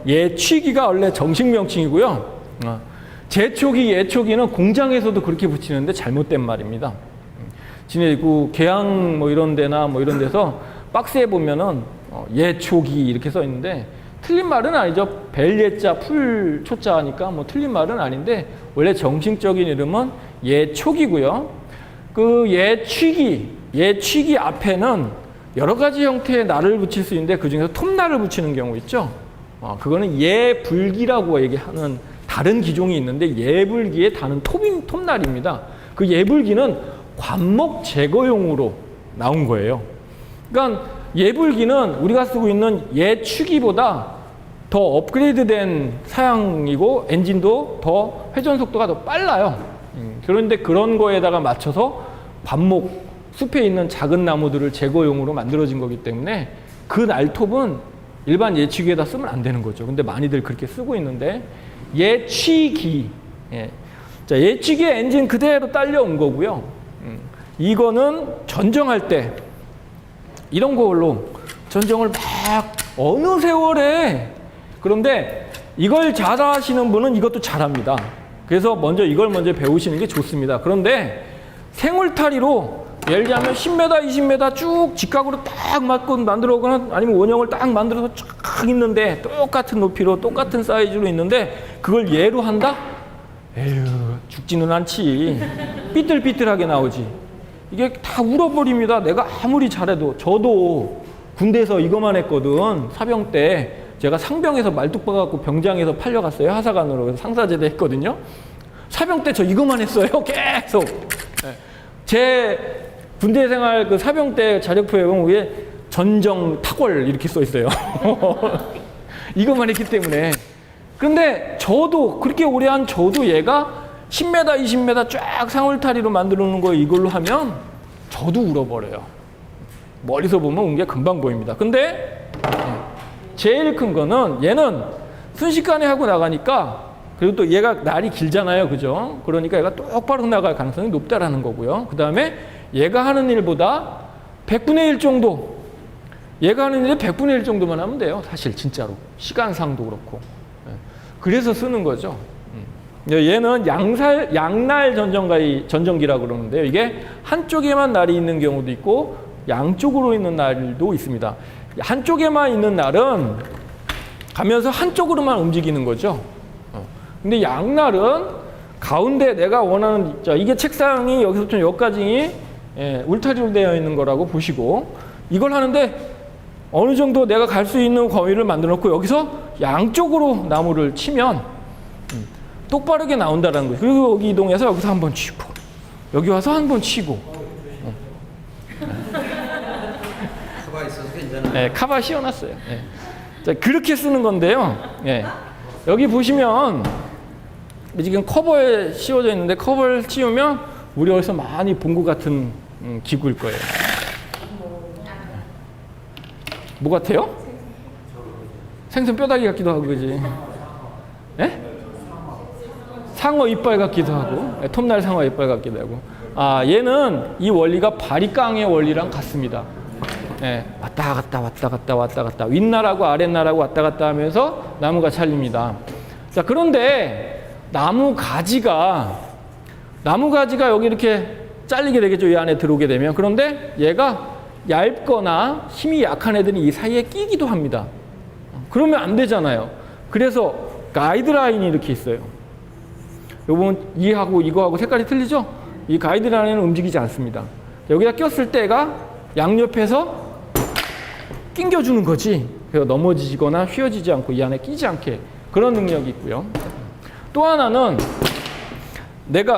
예취기가 원래 정식 명칭이고요. 제초기, 예초기는 공장에서도 그렇게 붙이는데 잘못된 말입니다. 그 계양 뭐 이런 데나 뭐 이런 데서 박스에 보면은 예초기 이렇게 써 있는데 틀린 말은 아니죠. 벨예자, 풀 초자니까 뭐 틀린 말은 아닌데 원래 정식적인 이름은 예초기고요. 그 예취기 앞에는 여러 가지 형태의 날을 붙일 수 있는데 그중에서 톱날을 붙이는 경우 있죠. 그거는 예불기라고 얘기하는 다른 기종이 있는데 예불기에 다는 톱날입니다. 그 예불기는 관목 제거용으로 나온 거예요. 그러니까 예불기는 우리가 쓰고 있는 예취기보다 더 업그레이드된 사양이고 엔진도 더 회전 속도가 더 빨라요. 그런데 그런 거에다가 맞춰서 관목 숲에 있는 작은 나무들을 제거용으로 만들어진 거기 때문에 그 날톱은 일반 예취기에다 쓰면 안 되는 거죠. 근데 많이들 그렇게 쓰고 있는데 예취기, 자, 예취기의 엔진 그대로 딸려온 거고요. 이거는 전정할 때 이런 걸로 전정을 막 어느 세월에, 그런데 이걸 잘하시는 분은 이것도 잘합니다. 그래서 이걸 먼저 배우시는 게 좋습니다. 그런데 생울타리로 예를 들면 10m, 20m 쭉 직각으로 딱 맞고 만들어 오거나 아니면 원형을 딱 만들어서 쫙 있는데 똑같은 높이로 똑같은 사이즈로 있는데 그걸 예로 한다? 에휴, 죽지는 않지. 삐뚤삐뚤하게 나오지. 이게 다 울어버립니다. 내가 아무리 잘해도. 저도 군대에서 이거만 했거든. 사병 때 제가 상병에서 말뚝 박아갖고 병장에서 팔려갔어요. 하사관으로. 그래서 상사제대 했거든요. 사병 때 저 이거만 했어요. 계속. 제 군대 생활 그 사병 때 자력표에 보면 위에 전정 탁월 이렇게 써 있어요. 이것만 했기 때문에. 근데 저도 그렇게 오래 한 저도 얘가 10m, 20m 쫙 상울타리로 만들어 놓은 거 이걸로 하면 저도 울어버려요. 멀리서 보면 운 게 금방 보입니다. 근데 제일 큰 거는 얘는 순식간에 하고 나가니까, 그리고 또 얘가 날이 길잖아요. 그죠? 그러니까 얘가 똑바로 나갈 가능성이 높다라는 거고요. 그 다음에 얘가 하는 일보다 100분의 1 정도, 얘가 하는 일의 100분의 1 정도만 하면 돼요. 사실 진짜로. 시간상도 그렇고. 그래서 쓰는 거죠. 얘는 양날 전정기라고 그러는데요. 이게 한쪽에만 날이 있는 경우도 있고 양쪽으로 있는 날도 있습니다. 한쪽에만 있는 날은 가면서 한쪽으로만 움직이는 거죠. 근데 양날은 가운데 내가 원하는, 이게 책상이 여기서부터 여기까지 울타리로 되어 있는 거라고 보시고, 이걸 하는데 어느 정도 내가 갈 수 있는 거리를 만들어 놓고 여기서 양쪽으로 나무를 치면 똑바르게 나온다는 거예요. 그리고 여기 이동해서 여기서 한번 치고 여기 와서 한번 치고. 카바 있어서 괜찮아요. 네, 카바 씌워놨어요. 네. 자, 그렇게 쓰는 건데요. 네. 여기 보시면 지금 커버에 씌워져 있는데 커버를 씌우면 우리 어디서 많이 본 것 같은 기구일 거예요. 뭐 같아요? 생선 뼈다귀 같기도 하고, 그지? 예? 상어 이빨 같기도 하고, 톱날 상어 이빨 같기도 하고. 얘는 이 원리가 바리깡의 원리랑 같습니다. 왔다 갔다 왔다 갔다 왔다 갔다, 윗날하고 아랫날하고 왔다 갔다 하면서 나무가 잘립니다. 자, 그런데 나무 가지가 여기 이렇게 잘리게 되겠죠. 이 안에 들어오게 되면. 그런데 얘가 얇거나 힘이 약한 애들이 이 사이에 끼기도 합니다. 그러면 안 되잖아요. 그래서 가이드라인이 이렇게 있어요. 요번 이하고 이거하고 색깔이 틀리죠? 이 가이드라인은 움직이지 않습니다. 여기다 꼈을 때가 양옆에서 낑겨주는 거지. 그래서 넘어지거나 휘어지지 않고 이 안에 끼지 않게, 그런 능력이 있고요. 또 하나는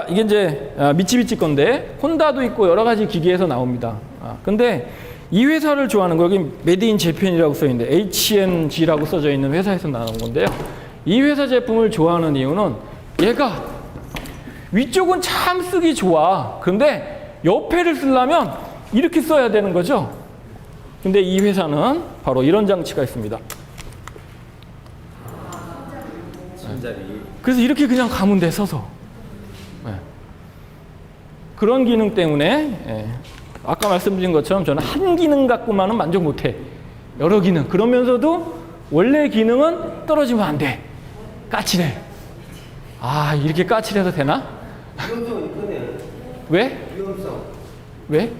이게 이제 미쓰비시 건데 혼다도 있고 여러 가지 기계에서 나옵니다. 근데 이 회사를 좋아하는 거, 여기 메드 인 재팬이라고 써 있는데 HNG라고 써져 있는 회사에서 나온 건데요. 이 회사 제품을 좋아하는 이유는 얘가 위쪽은 참 쓰기 좋아. 그런데 옆에를 쓰려면 이렇게 써야 되는 거죠. 근데 이 회사는 바로 이런 장치가 있습니다. 그래서 이렇게 그냥 가면 돼, 서서. 그런 기능 때문에 아까 말씀드린 것처럼 저는 한 기능 갖고만은 만족 못해. 여러 기능. 그러면서도 원래 기능은 떨어지면 안 돼. 까칠해. 아, 이렇게 까칠해도 되나? 위험성이 있거든요. 왜? 위험성. 왜?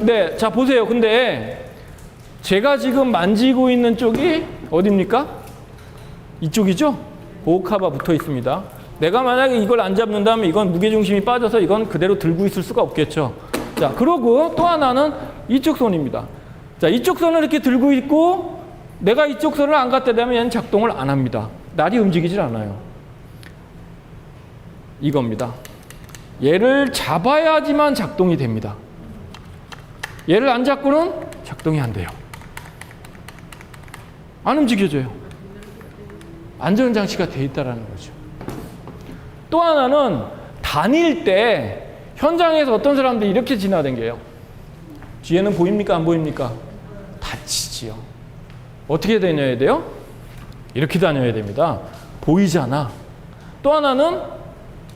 네, 자 보세요. 근데 제가 지금 만지고 있는 쪽이 어디입니까? 이쪽이죠? 보호카바 붙어 있습니다. 내가 만약에 이걸 안 잡는다면 이건 무게중심이 빠져서 이건 그대로 들고 있을 수가 없겠죠. 자, 그러고 또 하나는 이쪽 손입니다. 자, 이쪽 손을 이렇게 들고 있고 내가 이쪽 손을 안 갖다 대면 얘는 작동을 안 합니다. 날이 움직이질 않아요. 이겁니다. 얘를 잡아야지만 작동이 됩니다. 얘를 안 잡고는 작동이 안 돼요. 안 움직여져요. 안전장치가 돼 있다는 거죠. 또 하나는 다닐 때 현장에서 어떤 사람들이 이렇게 지나다녀요. 뒤에는 보입니까? 안 보입니까? 다치지요. 어떻게 다녀야 돼요? 이렇게 다녀야 됩니다. 보이잖아. 또 하나는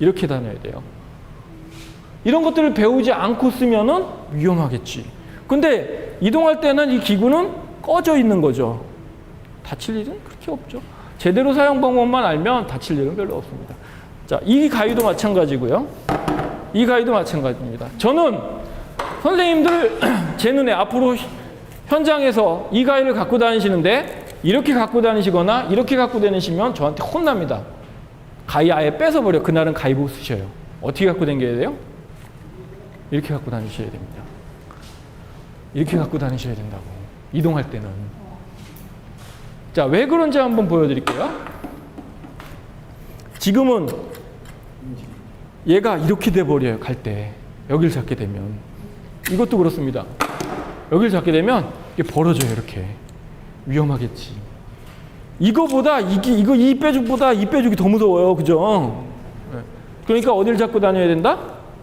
이렇게 다녀야 돼요. 이런 것들을 배우지 않고 쓰면은 위험하겠지. 근데 이동할 때는 이 기구는 꺼져 있는 거죠. 다칠 일은 그렇게 없죠. 제대로 사용 방법만 알면 다칠 일은 별로 없습니다. 자, 이 가위도 마찬가지고요. 이 가위도 마찬가지입니다. 저는 선생님들 제 눈에 앞으로 현장에서 이 가위를 갖고 다니시는데 이렇게 갖고 다니시거나 이렇게 갖고 다니시면 저한테 혼납니다. 가위 아예 뺏어버려. 그날은 가위 못 쓰셔요. 어떻게 갖고 다녀야 돼요? 이렇게 갖고 다니셔야 됩니다. 이렇게 갖고 다니셔야 된다고. 이동할 때는. 자, 왜 그런지 한번 보여드릴게요. 지금은 얘가 이렇게 돼버려요. 갈 때. 여기를 잡게 되면. 이것도 그렇습니다. 여기를 잡게 되면 이게 벌어져요. 이렇게. 위험하겠지. 이거보다 이 빼죽보다 이 빼죽이 더 무서워요. 그죠? 그러니까 어디를 잡고 다녀야 된다?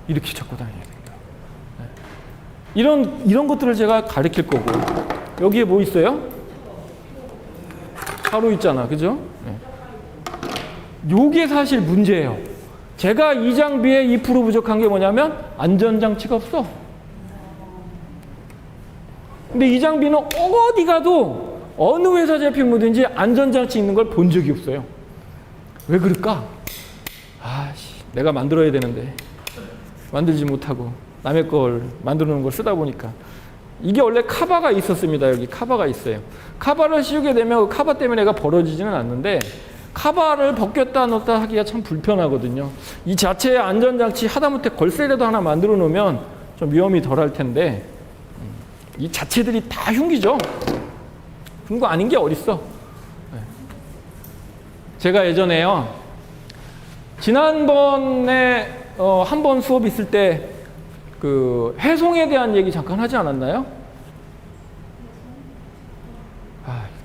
이렇게 잡고 다녀야 된다. 이런 것들을 제가 가르칠 거고. 여기에 뭐 있어요? 가로 있잖아. 그죠? 요게 사실 문제예요. 제가 이 장비에 2% 부족한 게 뭐냐면 안전장치가 없어. 근데 이 장비는 어디 가도 어느 회사 제품이든지 안전장치 있는 걸 본 적이 없어요. 왜 그럴까? 내가 만들어야 되는데 만들지 못하고 남의 걸 만드는 걸 쓰다 보니까. 이게 원래 카바가 있었습니다. 여기 카바가 있어요. 카바를 씌우게 되면 그 카바 때문에 얘가 벌어지지는 않는데 카바를 벗겼다 넣었다 하기가 참 불편하거든요. 이 자체의 안전장치 하다못해 걸쇠라도 하나 만들어 놓으면 좀 위험이 덜할 텐데 이 자체들이 다 흉기죠. 흉거 아닌 게 어딨어. 제가 예전에요. 지난번에 한 번 수업 있을 때 그 해송에 대한 얘기 잠깐 하지 않았나요?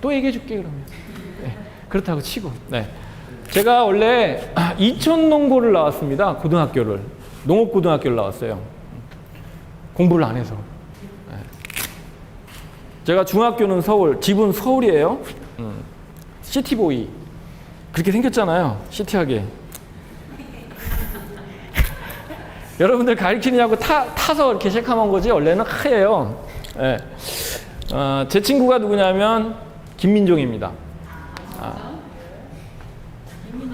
또 얘기해 줄게 그러면. 네, 그렇다고 치고. 네. 제가 원래 이천농고를 나왔습니다. 고등학교를. 농업고등학교를 나왔어요. 공부를 안 해서. 네. 제가 중학교는 서울, 집은 서울이에요. 시티보이. 그렇게 생겼잖아요. 시티하게. 여러분들 가르치느냐고 타서 이렇게 새카만 거지 원래는 하얘요. 네. 제 친구가 누구냐면 김민종입니다.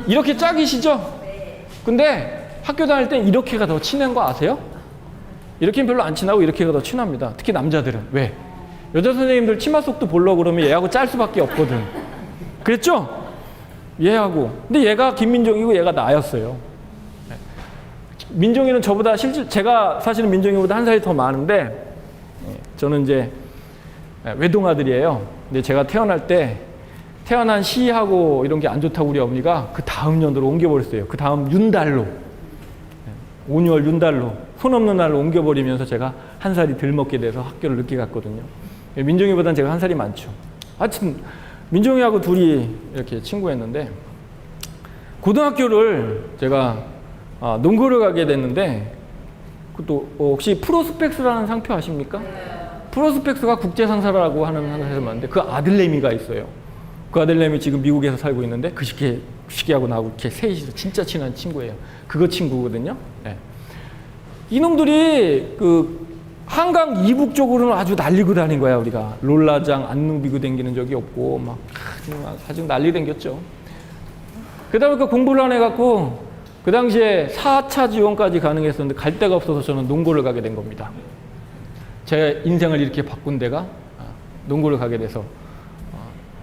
이렇게 짝이시죠? 근데 학교 다닐 땐 이렇게가 더 친한 거 아세요? 이렇게는 별로 안 친하고 이렇게가 더 친합니다. 특히 남자들은. 왜? 여자 선생님들 치마 속도 보려고 그러면 얘하고 짤 수밖에 없거든. 그랬죠? 얘하고. 근데 얘가 김민종이고 얘가 나였어요. 민종이는 저보다 제가 사실은 민종이보다 한 살이 더 많은데 저는 이제 외동아들이에요. 근데 제가 태어날 때 태어난 시하고 이런 게 안 좋다고 우리 어머니가 그 다음 년도로 옮겨버렸어요. 그 다음 윤달로 5월 윤달로 손 없는 날로 옮겨버리면서 제가 한 살이 덜 먹게 돼서 학교를 늦게 갔거든요. 민종이보다는 제가 한 살이 많죠. 하여튼 민종이하고 둘이 이렇게 친구였는데 고등학교를 제가 농구를 가게 됐는데 또 혹시 프로스펙스라는 상표 아십니까? 네. 프로스펙스가 국제상사라고 하는 회사에서 만드는데 그 아들내미가 있어요. 그 아들내미 지금 미국에서 살고 있는데 그 시기하고 나하고 이렇게 셋이서 진짜 친한 친구예요. 그거 친구거든요. 네. 이놈들이 그 한강 이북 쪽으로는 아주 날리고 다닌 거야, 우리가. 롤라장, 안능비고 댕기는 적이 없고, 막, 아주 난리 댕겼죠. 그러다 보니까 공부를 안 해갖고, 그 당시에 4차 지원까지 가능했었는데, 갈 데가 없어서 저는 농고를 가게 된 겁니다. 제 인생을 이렇게 바꾼 데가 농고를 가게 돼서.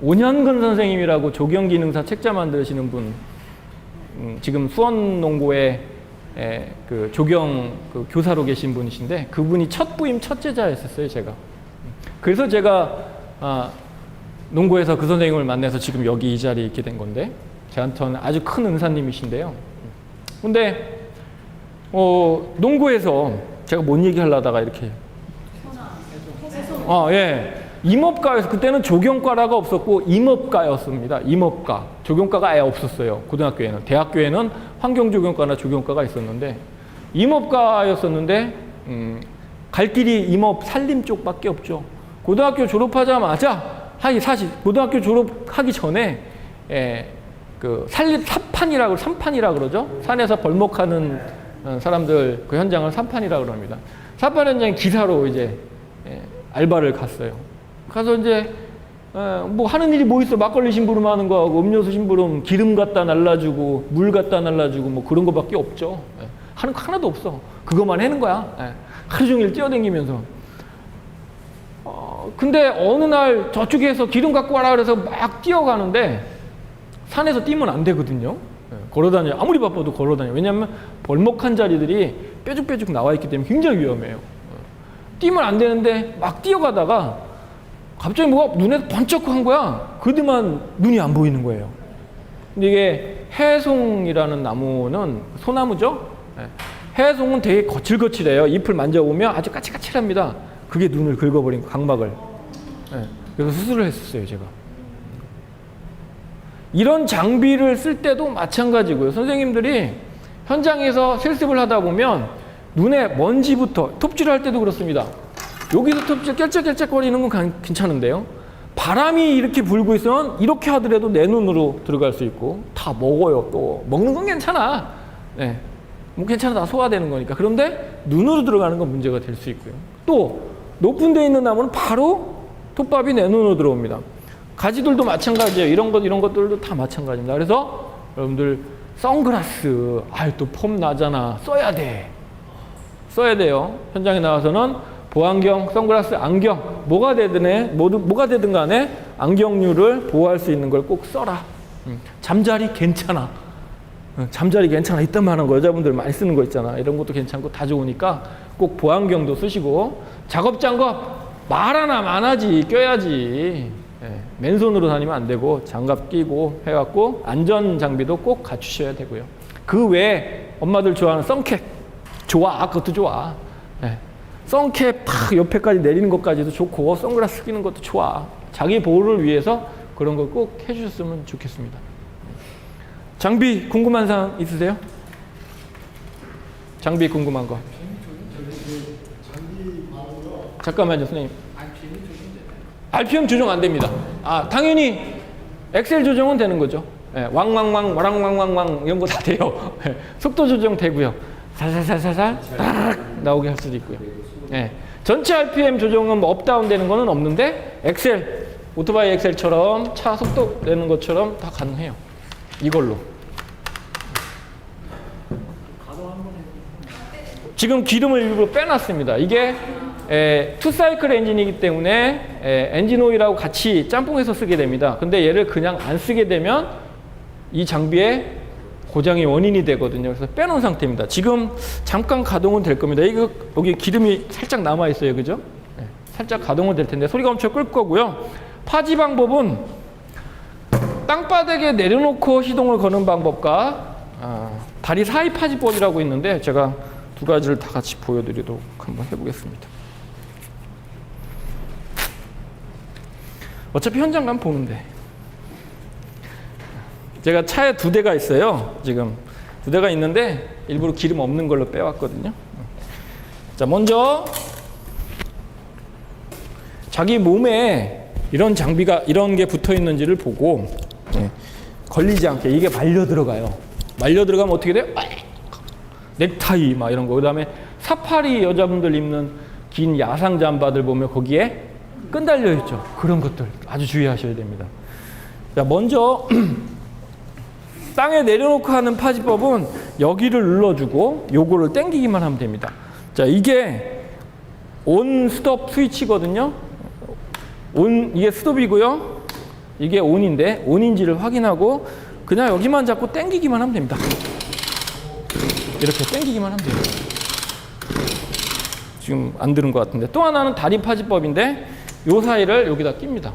온현근 선생님이라고 조경기능사 책자 만드시는 분, 지금 수원농고에 그 조경 그 교사로 계신 분이신데 그분이 첫 부임 첫 제자였었어요, 제가. 그래서 제가 농고에서 그 선생님을 만나서 지금 여기 이 자리에 있게 된 건데 저한테는 아주 큰 은사님이신데요. 근데 농고에서 제가 뭔 얘기 하려다가 이렇게 예. 임업과에서 그때는 조경과라가 없었고 임업과였습니다. 임업과. 조경과가 아예 없었어요. 고등학교에는. 대학교에는 환경조경과나 조경과가 있었는데 임업과였었는데 갈 길이 임업 산림 쪽밖에 없죠. 고등학교 졸업하자마자 사실 고등학교 졸업하기 전에 그 산림 삼판이라 그러죠. 산에서 벌목하는 사람들 그 현장을 삼판이라 그럽니다. 삼판 현장에 기사로 이제 알바를 갔어요. 가서 이제 뭐 하는 일이 뭐 있어. 막걸리 심부름하는 거하고 음료수 심부름, 기름 갖다 날라주고 물 갖다 날라주고 뭐 그런 거밖에 없죠. 하는 거 하나도 없어. 그것만 하는 거야. 하루 종일 뛰어다니면서. 근데 어느 날 저쪽에서 기름 갖고 와라 그래서 막 뛰어가는데 산에서 뛰면 안 되거든요. 걸어다녀. 아무리 바빠도 걸어다녀. 왜냐하면 벌목한 자리들이 뾰족뾰족 나와 있기 때문에 굉장히 위험해요. 뛰면 안 되는데 막 뛰어가다가 갑자기 뭐가 눈에 번쩍한 거야. 그때만 눈이 안 보이는 거예요. 근데 이게 해송이라는 나무는 소나무죠. 해송은 되게 거칠거칠해요. 잎을 만져보면 아주 까칠까칠합니다. 그게 눈을 긁어버린 거, 각막을. 그래서 수술을 했었어요, 제가. 이런 장비를 쓸 때도 마찬가지고요. 선생님들이 현장에서 실습을 하다 보면 눈에 먼지부터, 톱질을 할 때도 그렇습니다. 여기서 톱질 깨짝깨짝거리는 건 괜찮은데요. 바람이 이렇게 불고 있으면 이렇게 하더라도 내 눈으로 들어갈 수 있고 다 먹어요. 또 먹는 건 괜찮아. 뭐 괜찮아. 다 소화되는 거니까. 그런데 눈으로 들어가는 건 문제가 될 수 있고요. 또 높은 데 있는 나무는 바로 톱밥이 내 눈으로 들어옵니다. 가지들도 마찬가지예요. 이런 것들도 다 마찬가지입니다. 그래서 여러분들 선글라스, 또 폼 나잖아. 써야 돼요. 현장에 나와서는 보안경, 선글라스, 안경 뭐가 되든 간에 안경류를 보호할 수 있는 걸 꼭 써라. 잠자리 괜찮아. 잠자리 괜찮아. 이딴 말하는 거 여자분들 많이 쓰는 거 있잖아. 이런 것도 괜찮고 다 좋으니까 꼭 보안경도 쓰시고 작업장갑 말 하나 많아지 껴야지. 맨손으로 다니면 안 되고 장갑 끼고 해갖고 안전 장비도 꼭 갖추셔야 되고요. 그 외에 엄마들 좋아하는 선캡 좋아. 그것도 좋아. 선캡 탁 옆에까지 내리는 것까지도 좋고 선글라스 끼는 것도 좋아. 자기 보호를 위해서 그런 걸 꼭 해주셨으면 좋겠습니다. 장비 궁금한 사항 있으세요? 장비 궁금한 거. 잠깐만요, 선생님. RPM 조정 안 됩니다. 당연히 엑셀 조정은 되는 거죠. 왕왕왕, 와랑왕왕왕 이런 거 다 돼요. 속도 조정 되고요. 살살살살살 나오게 할 수도 있고요. 전체 RPM 조정은 뭐 업다운 되는 거는 없는데 엑셀, 오토바이 엑셀처럼 차 속도 내는 것처럼 다 가능해요. 이걸로. 지금 기름을 일부러 빼놨습니다. 이게 투사이클 엔진이기 때문에 엔진 오일하고 같이 짬뽕해서 쓰게 됩니다. 근데 얘를 그냥 안 쓰게 되면 이 장비에 고장의 원인이 되거든요. 그래서 빼놓은 상태입니다. 지금 잠깐 가동은 될 겁니다. 이거 여기 기름이 살짝 남아 있어요, 그죠? 살짝 가동은 될 텐데 소리가 엄청 끌 거고요. 파지 방법은 땅바닥에 내려놓고 시동을 거는 방법과 다리 사이 파지법이라고 있는데 제가 두 가지를 다 같이 보여드리도록 한번 해보겠습니다. 어차피 현장 가면 보는데. 제가 차에 2대가 있어요. 지금 2대가 있는데 일부러 기름 없는 걸로 빼왔거든요. 자, 먼저 자기 몸에 이런 장비가 이런 게 붙어 있는지를 보고 걸리지 않게 이게 말려 들어가요. 말려 들어가면 어떻게 돼요? 넥타이 막 이런 거. 그다음에 사파리 여자분들 입는 긴 야상 잠바들 보면 거기에 끈 달려 있죠. 그런 것들 아주 주의하셔야 됩니다. 자, 먼저 땅에 내려놓고 하는 파지법은 여기를 눌러주고 요거를 당기기만 하면 됩니다. 자, 이게 온 스톱 스위치거든요. 이게 스톱이고요. 이게 온인데 온인지를 확인하고 그냥 여기만 잡고 당기기만 하면 됩니다. 이렇게 당기기만 하면 돼요. 지금 안 들은 것 같은데. 또 하나는 다리 파지법인데 요 사이를 여기다 낍니다.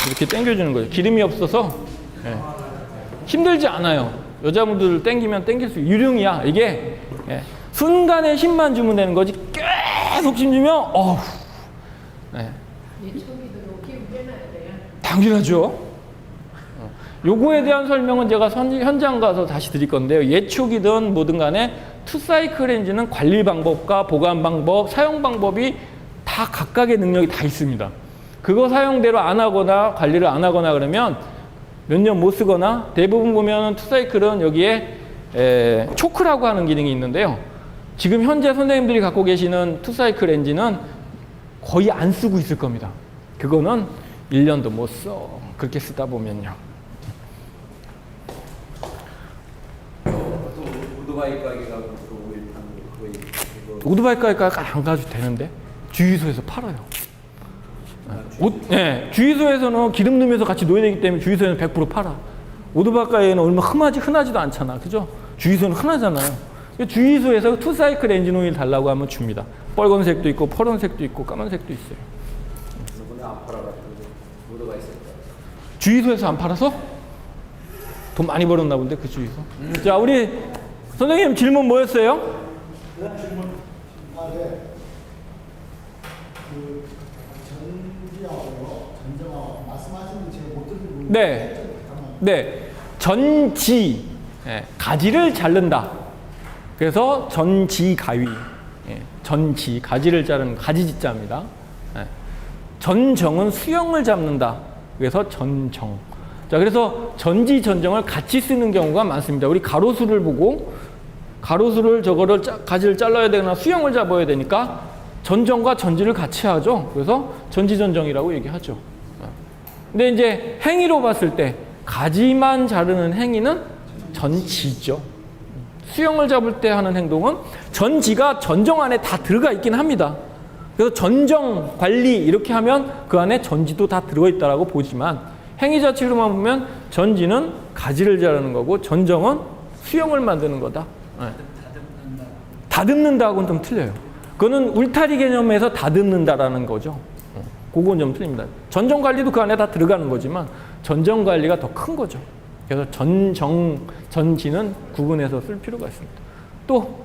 이렇게 당겨주는 거예요. 기름이 없어서 예. 힘들지 않아요. 여자분들 당기면 당길 수 유령이야. 이게 예. 순간에 힘만 주면 되는 거지 계속 힘주면 어후. 예. 당연하죠. 요거에 대한 설명은 제가 현장 가서 다시 드릴 건데요. 예초기든 뭐든 간에 투사이클 엔진은 관리 방법과 보관 방법, 사용 방법이 다 각각의 능력이 다 있습니다. 그거 사용대로 안 하거나 관리를 안 하거나 그러면 몇 년 못 쓰거나 대부분 보면 투사이클은 여기에 초크라고 하는 기능이 있는데요. 지금 현재 선생님들이 갖고 계시는 투사이클 엔진은 거의 안 쓰고 있을 겁니다. 그거는 1년도 못 써. 그렇게 쓰다 보면요. 오토바이 가게 가고 오토바이 가게가 안 가도 되는데 주유소에서 팔아요. 네, 주유소에서는 기름 넣으면서 같이 놓여야 되기 때문에 주유소에는 100% 팔아. 오토바이 가게는 얼마 흔하지도 않잖아. 그죠? 주유소는 흔하잖아요. 주유소에서 투사이클 엔진 오일 달라고 하면 줍니다. 빨간색도 있고 파란색도 있고 까만색도 있어요. 안 팔아가지고 오토바이 있을까? 주유소에서 안 팔아서? 돈 많이 벌었나 본데 그 주유소. 자, 우리 선생님 질문 뭐였어요? 네. 그 전지하고요, 말씀하시는 제가 못 듣는 네. 네. 전지. 예, 가지를 자른다. 그래서 전지가위. 예, 전지. 가지를 자르는 가지지자입니다. 예. 전정은 수영을 잡는다. 그래서 전정. 자, 그래서 전지, 전정을 같이 쓰는 경우가 많습니다. 우리 가로수를 보고 가로수를 저거를 가지를 잘라야 되거나 수영을 잡아야 되니까 전정과 전지를 같이 하죠. 그래서 전지전정이라고 얘기하죠. 근데 이제 행위로 봤을 때 가지만 자르는 행위는 전지죠. 수영을 잡을 때 하는 행동은 전지가 전정 안에 다 들어가 있긴 합니다. 그래서 전정, 관리 이렇게 하면 그 안에 전지도 다 들어있다라고 보지만 행위 자체로만 보면 전지는 가지를 자르는 거고 전정은 수영을 만드는 거다. 네. 다듬는다하고는 좀 틀려요. 그거는 울타리 개념에서 다듬는다라는 거죠. 그건 좀 틀립니다. 전정 관리도 그 안에 다 들어가는 거지만 전정 관리가 더 큰 거죠. 그래서 전정, 전지는 구분해서 쓸 필요가 있습니다. 또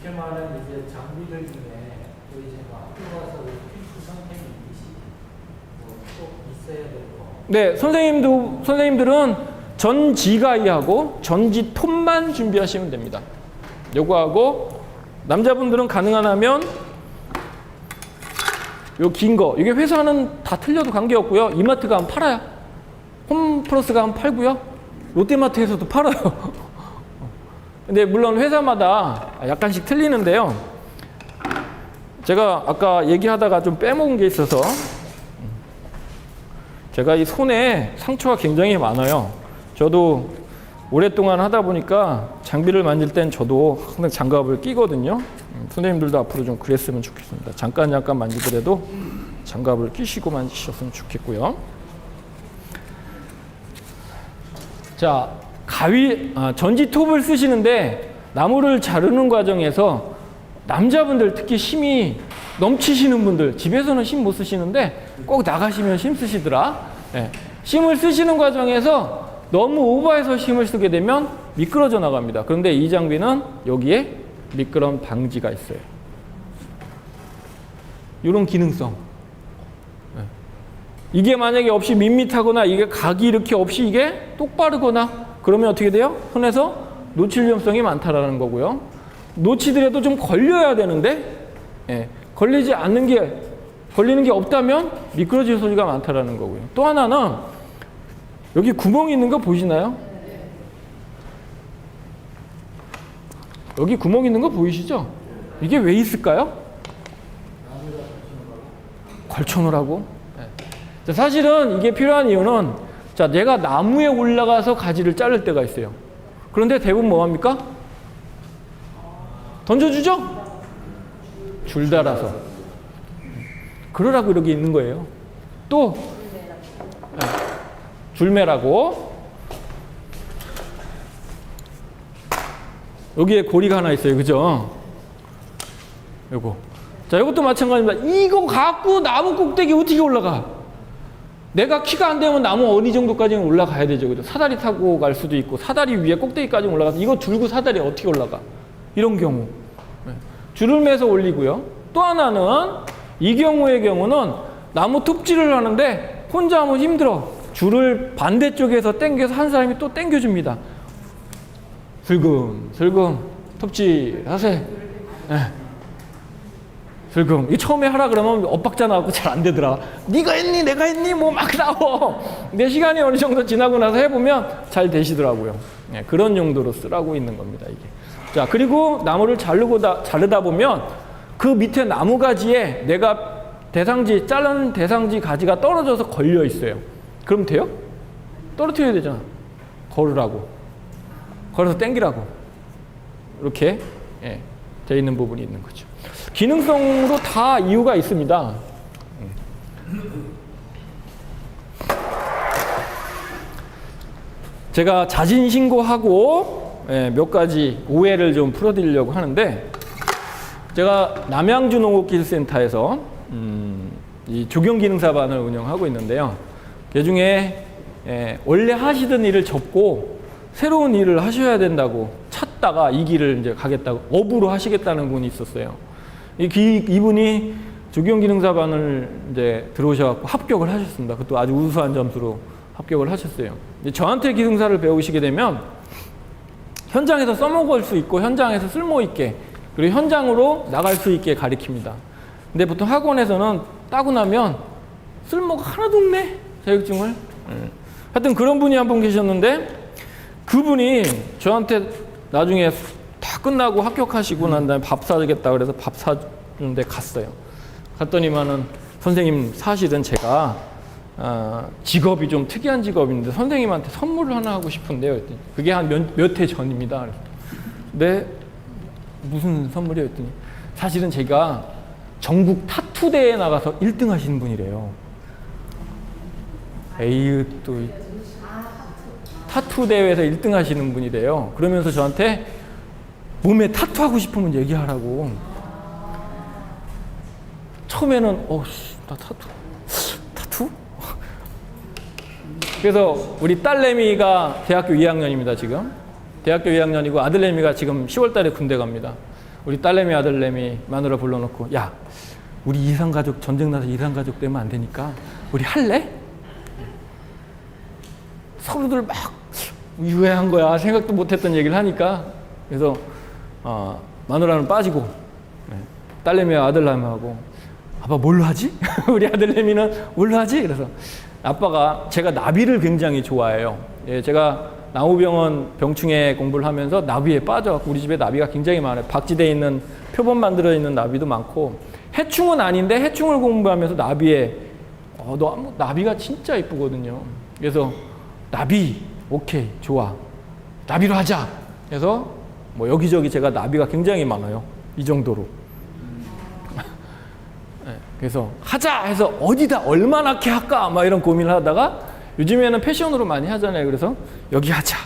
그렇게 말하는 이제 장비들 중에 또 이제 뭐 학교 가서 필수 상품이 꼭 있어야 될 거. 네, 선생님들은 전지가이하고 전지톱만 준비하시면 됩니다. 요거하고 남자분들은 가능하면 요 긴 거, 이게 회사는 다 틀려도 관계없고요. 이마트 가면 팔아요. 홈플러스 가면 팔고요. 롯데마트에서도 팔아요. 근데 물론 회사마다 약간씩 틀리는데요. 제가 아까 얘기하다가 좀 빼먹은 게 있어서 제가 이 손에 상처가 굉장히 많아요. 저도 오랫동안 하다 보니까 장비를 만질 땐 저도 항상 장갑을 끼거든요. 선생님들도 앞으로 좀 그랬으면 좋겠습니다. 잠깐 만지더라도 장갑을 끼시고 만지셨으면 좋겠고요. 자, 전지톱을 쓰시는데 나무를 자르는 과정에서 남자분들 특히 힘이 넘치시는 분들 집에서는 힘 못 쓰시는데 꼭 나가시면 힘 쓰시더라. 네. 힘을 쓰시는 과정에서 너무 오버해서 힘을 쓰게 되면 미끄러져 나갑니다. 그런데 이 장비는 여기에 미끄럼 방지가 있어요. 이런 기능성. 네. 이게 만약에 없이 밋밋하거나 이게 각이 이렇게 없이 이게 똑바르거나 그러면 어떻게 돼요? 손에서 놓칠 위험성이 많다라는 거고요. 놓치더라도 좀 걸려야 되는데 걸리지 않는 게 걸리는 게 없다면 미끄러질 소리가 많다라는 거고요. 또 하나는 여기 구멍이 있는 거 보시나요? 여기 구멍 있는 거 보이시죠? 이게 왜 있을까요? 걸쳐놓으라고. 네. 자, 사실은 이게 필요한 이유는 자, 내가 나무에 올라가서 가지를 자를 때가 있어요. 그런데 대부분 뭐합니까? 던져주죠? 줄 달아서. 그러라고 이렇게 있는 거예요. 또 네. 줄매라고. 여기에 고리가 하나 있어요. 그죠? 요거. 자, 이것도 마찬가지입니다. 이거 갖고 나무 꼭대기 어떻게 올라가? 내가 키가 안 되면 나무 어느 정도까지는 올라가야 되죠. 그죠? 사다리 타고 갈 수도 있고, 사다리 위에 꼭대기까지 올라가서 이거 들고 사다리 어떻게 올라가? 이런 경우. 네. 줄을 매서 올리고요. 또 하나는 이 경우의 경우는 나무 톱질을 하는데 혼자 하면 힘들어. 줄을 반대쪽에서 당겨서 한 사람이 또 당겨줍니다. 슬금 톱질 하세요. 네. 슬금. 이 처음에 하라 그러면 엇박자 나고 잘 안 되더라. 네가 했니 내가 했니 뭐 막 나와. 근데 시간이 어느 정도 지나고 나서 해보면 잘 되시더라고요. 네, 그런 용도로 쓰라고 있는 겁니다. 이게. 자, 그리고 나무를 자르다 보면 그 밑에 나무 가지에 내가 자른 대상지 가지가 떨어져서 걸려 있어요. 그럼 돼요? 떨어뜨려야 되잖아. 걸으라고. 걸어서 당기라고. 이렇게 예, 되어 있는 부분이 있는 거죠. 기능성으로 다 이유가 있습니다. 제가 자진 신고하고 예, 몇 가지 오해를 좀 풀어드리려고 하는데, 제가 남양주 농업기술센터에서 이 조경기능사반을 운영하고 있는데요. 그 중에 예, 원래 하시던 일을 접고 새로운 일을 하셔야 된다고 찾다가 이 길을 이제 가겠다고 업으로 하시겠다는 분이 있었어요. 이분이 조경기능사반을 이제 들어오셔갖고 합격을 하셨습니다. 그것도 아주 우수한 점수로 합격을 하셨어요. 저한테 기능사를 배우시게 되면 현장에서 써먹을 수 있고 현장에서 쓸모있게 그리고 현장으로 나갈 수 있게 가르칩니다. 근데 보통 학원에서는 따고 나면 쓸모가 하나도 없네, 자격증을. 하여튼 그런 분이 한 분 계셨는데, 그분이 저한테 나중에 다 끝나고 합격하시고 난 다음에 밥 사주겠다 그래서 밥 사주는데 갔어요. 갔더니만은 선생님, 사실은 제가 직업이 좀 특이한 직업인데 선생님한테 선물을 하나 하고 싶은데요. 그게 한 몇 해 전입니다. 네, 무슨 선물이요? 했더니 사실은 제가 전국 타투 대회에 나가서 1등 하시는 분이래요. 에이, 또 타투 대회에서 1등 하시는 분이래요. 그러면서 저한테 몸에 타투 하고 싶으면 얘기하라고. 처음에는 나 타투? 그래서 우리 딸내미가 대학교 2학년입니다. 지금 대학교 2학년이고 아들내미가 지금 10월 달에 군대 갑니다. 우리 딸내미 아들내미 마누라 불러놓고, 야, 우리 이산가족 전쟁 나서 이산가족 되면 안 되니까 우리 할래? 서로들 막 유해한 거야. 생각도 못했던 얘기를 하니까. 그래서 마누라는 빠지고 딸내미와 아들내미하고, 아빠 뭘로 하지? 우리 아들내미는 뭘로 하지? 그래서 아빠가, 제가 나비를 굉장히 좋아해요. 예, 제가 나무병원 병충해 공부를 하면서 나비에 빠져갖고 우리 집에 나비가 굉장히 많아요. 박지대에 있는 표본 만들어 있는 나비도 많고, 해충은 아닌데 해충을 공부하면서 나비에 나비가 진짜 이쁘거든요. 그래서 나비, 오케이, 좋아, 나비로 하자. 그래서 뭐 여기저기 제가 나비가 굉장히 많아요. 이 정도로. 네, 그래서 하자 해서 어디다 얼마나 이렇게 할까 막 이런 고민을 하다가, 요즘에는 패션으로 많이 하잖아요. 그래서 여기 하자.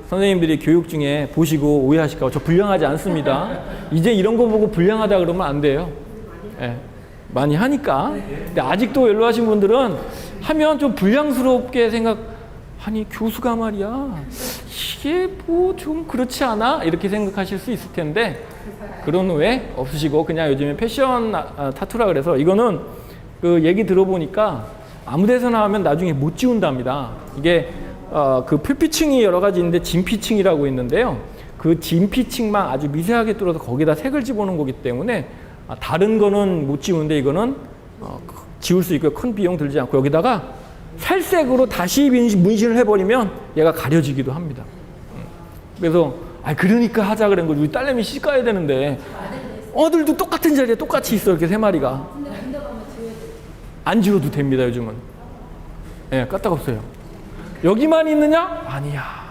선생님들이 교육 중에 보시고 오해하실까 봐, 저 불량하지 않습니다. 이제 이런 거 보고 불량하다 그러면 안 돼요. 네, 많이 하니까. 근데 아직도 연로하신 분들은 하면 좀 불량스럽게 아니 교수가 말이야 이게 뭐 좀 그렇지 않아? 이렇게 생각하실 수 있을 텐데, 그런 오해 없으시고 그냥 요즘에 패션 타투라 그래서, 이거는 그 얘기 들어보니까 아무 데서나 하면 나중에 못 지운답니다. 이게 그 풀피층이 여러 가지 있는데 진피층이라고 있는데요. 그 진피층만 아주 미세하게 뚫어서 거기다 색을 집어넣은 거기 때문에 다른 거는 못 지우는데 이거는 지울 수 있고 큰 비용 들지 않고, 여기다가 살색으로 다시 문신을 해버리면 얘가 가려지기도 합니다. 그래서 아, 그러니까 하자 그런 거지. 우리 딸내미 시집 가야 되는데. 어들도 똑같은 자리에 똑같이 있어, 이렇게 3마리가. 안 지워도 됩니다, 요즘은. 예, 까딱없어요. 여기만 있느냐? 아니야.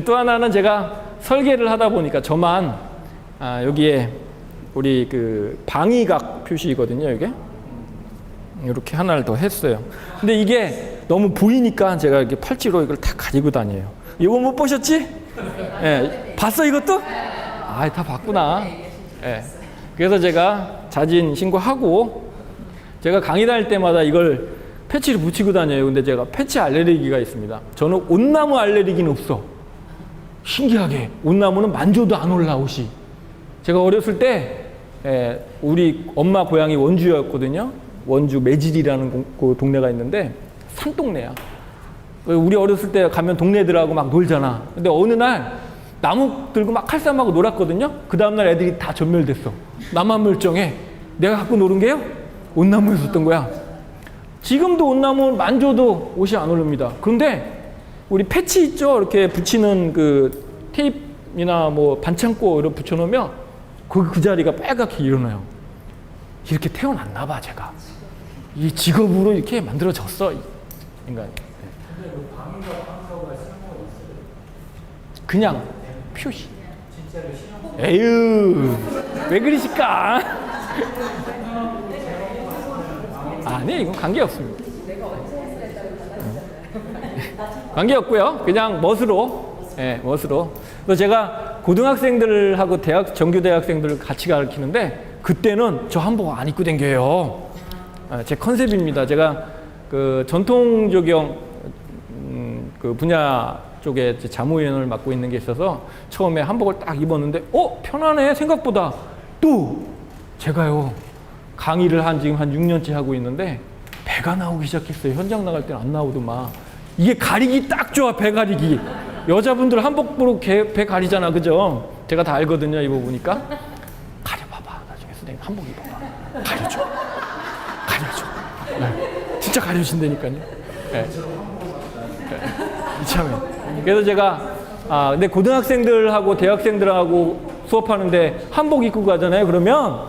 또 하나는 제가 설계를 하다 보니까 저만 여기에 우리 그 방위각 표시거든요, 이게. 이렇게 하나를 더 했어요. 근데 이게 너무 보이니까 제가 이렇게 팔찌로 이걸 다 가지고 다녀요. 이거 못 보셨지? 예, 봤어 이것도? 아, 다 봤구나. 예. 그래서 제가 자진 신고하고 제가 강의 다닐 때마다 이걸 패치를 붙이고 다녀요. 근데 제가 패치 알레르기가 있습니다. 저는 온나무 알레르기는 없어. 신기하게 온나무는 만져도 안 올라 옷이. 제가 어렸을 때 우리 엄마 고향이 원주였거든요. 원주 매질이라는 그 동네가 있는데 산동네야. 우리 어렸을 때 가면 동네들하고 막 놀잖아. 근데 어느 날 나무 들고 막 칼싸움하고 놀았거든요. 그 다음날 애들이 다 전멸됐어. 나만 멀쩡해. 내가 갖고 노는 게요? 온나무였었던 거야. 지금도 온나무 만져도 옷이 안 오릅니다. 그런데 우리 패치 있죠? 이렇게 붙이는 그 테이프나 뭐 반창고 이렇게 붙여놓으면 그 자리가 빨갛게 일어나요. 이렇게 태어났나 봐, 제가. 이 직업으로 이렇게 만들어졌어, 인간이. 근데 그 방위가 방서가 쓸모가 있어요. 그냥 표시. 진짜로 실험. 에휴, 왜 그러실까? 아니, 이건 관계없습니다. 관계없고요. 그냥 멋으로. 예, 멋으로. 또 제가 고등학생들하고 정규 대학생들을 같이 가르치는데 그때는 저 한복 안 입고 댕겨요. 제 컨셉입니다. 제가 그 전통조경 그 분야 쪽에 자무위원을 맡고 있는 게 있어서 처음에 한복을 딱 입었는데 편하네 생각보다. 또 제가요 강의를 지금 한 6년째 하고 있는데 배가 나오기 시작했어요. 현장 나갈 때는 안 나오더만. 이게 가리기 딱 좋아. 배 가리기. 여자분들 한복 보러 배 가리잖아, 그죠? 제가 다 알거든요. 입어보니까. 가려봐봐. 나중에 선생님 한복 입어봐. 가려줘. 네. 진짜 가려진다니까요. 네. 이참에. 그래서 제가 근데 고등학생들하고 대학생들하고 수업하는데 한복 입고 가잖아요. 그러면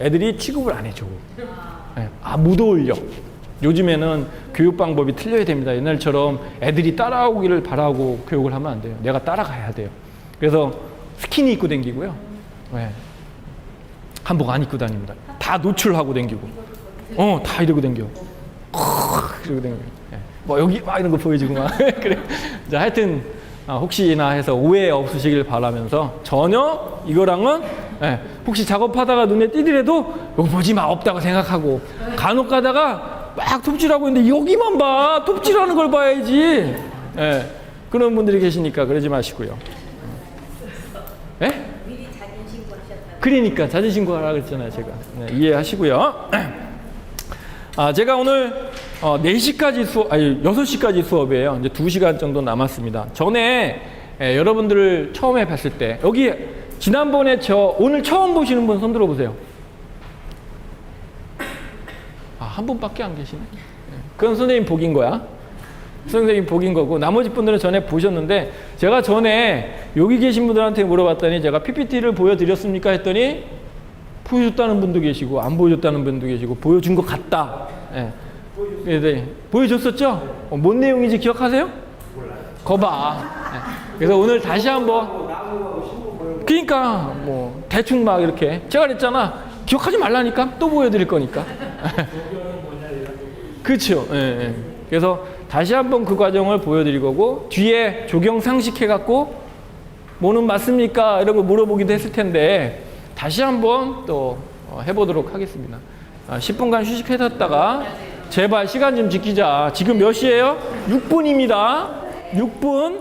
애들이 취급을 안 해줘. 못 어울려. 요즘에는 교육 방법이 틀려야 됩니다. 옛날처럼 애들이 따라오기를 바라고 교육을 하면 안 돼요. 내가 따라가야 돼요. 그래서 스키니 입고 다니고요. 한복 안 입고 다닙니다. 다 노출하고 다니고. 다 이러고 다녀. 이러고 다녀. 뭐 여기 막 이런 거 보여주고 막. 그래. 자, 하여튼 혹시나 해서 오해 없으시길 바라면서 전혀 이거랑은 혹시 작업하다가 눈에 띄더라도 이거 보지 마, 없다고 생각하고 간혹 가다가 막 톱질하고 있는데 여기만 봐. 톱질하는 걸 봐야지. 그런 분들이 계시니까 그러지 마시고요. 미리 자진신고 하셨다고. 그러니까 자진신고 하라 그랬잖아요, 제가. 이해하시고요. 제가 오늘 4시까지 6시까지 수업이에요. 이제 2시간 정도 남았습니다. 전에 여러분들을 처음에 봤을 때 여기 지난번에 오늘 처음 보시는 분 손 들어보세요. 한 분밖에 안 계시네. 그건 선생님 복인 거야. 선생님 복인 거고 나머지 분들은 전에 보셨는데 제가 전에 여기 계신 분들한테 물어봤더니 제가 PPT를 보여드렸습니까 했더니 보여줬다는 분도 계시고 안 보여줬다는 분도 계시고 보여준 것 같다. 보여줬었죠? 뭔 내용인지 기억하세요? 거봐. 그래서 오늘 다시 한번 그러니까 뭐 대충 막 이렇게 제가 그랬잖아. 기억하지 말라니까 또 보여드릴 거니까. 그렇죠. 그래서 다시 한번 그 과정을 보여드릴 거고 뒤에 조경 상식해갖고 뭐는 맞습니까? 이런 거 물어보기도 했을 텐데 다시 한번 또 해보도록 하겠습니다. 10분간 휴식해뒀다가 제발 시간 좀 지키자. 지금 몇 시예요? 6분입니다. 6분.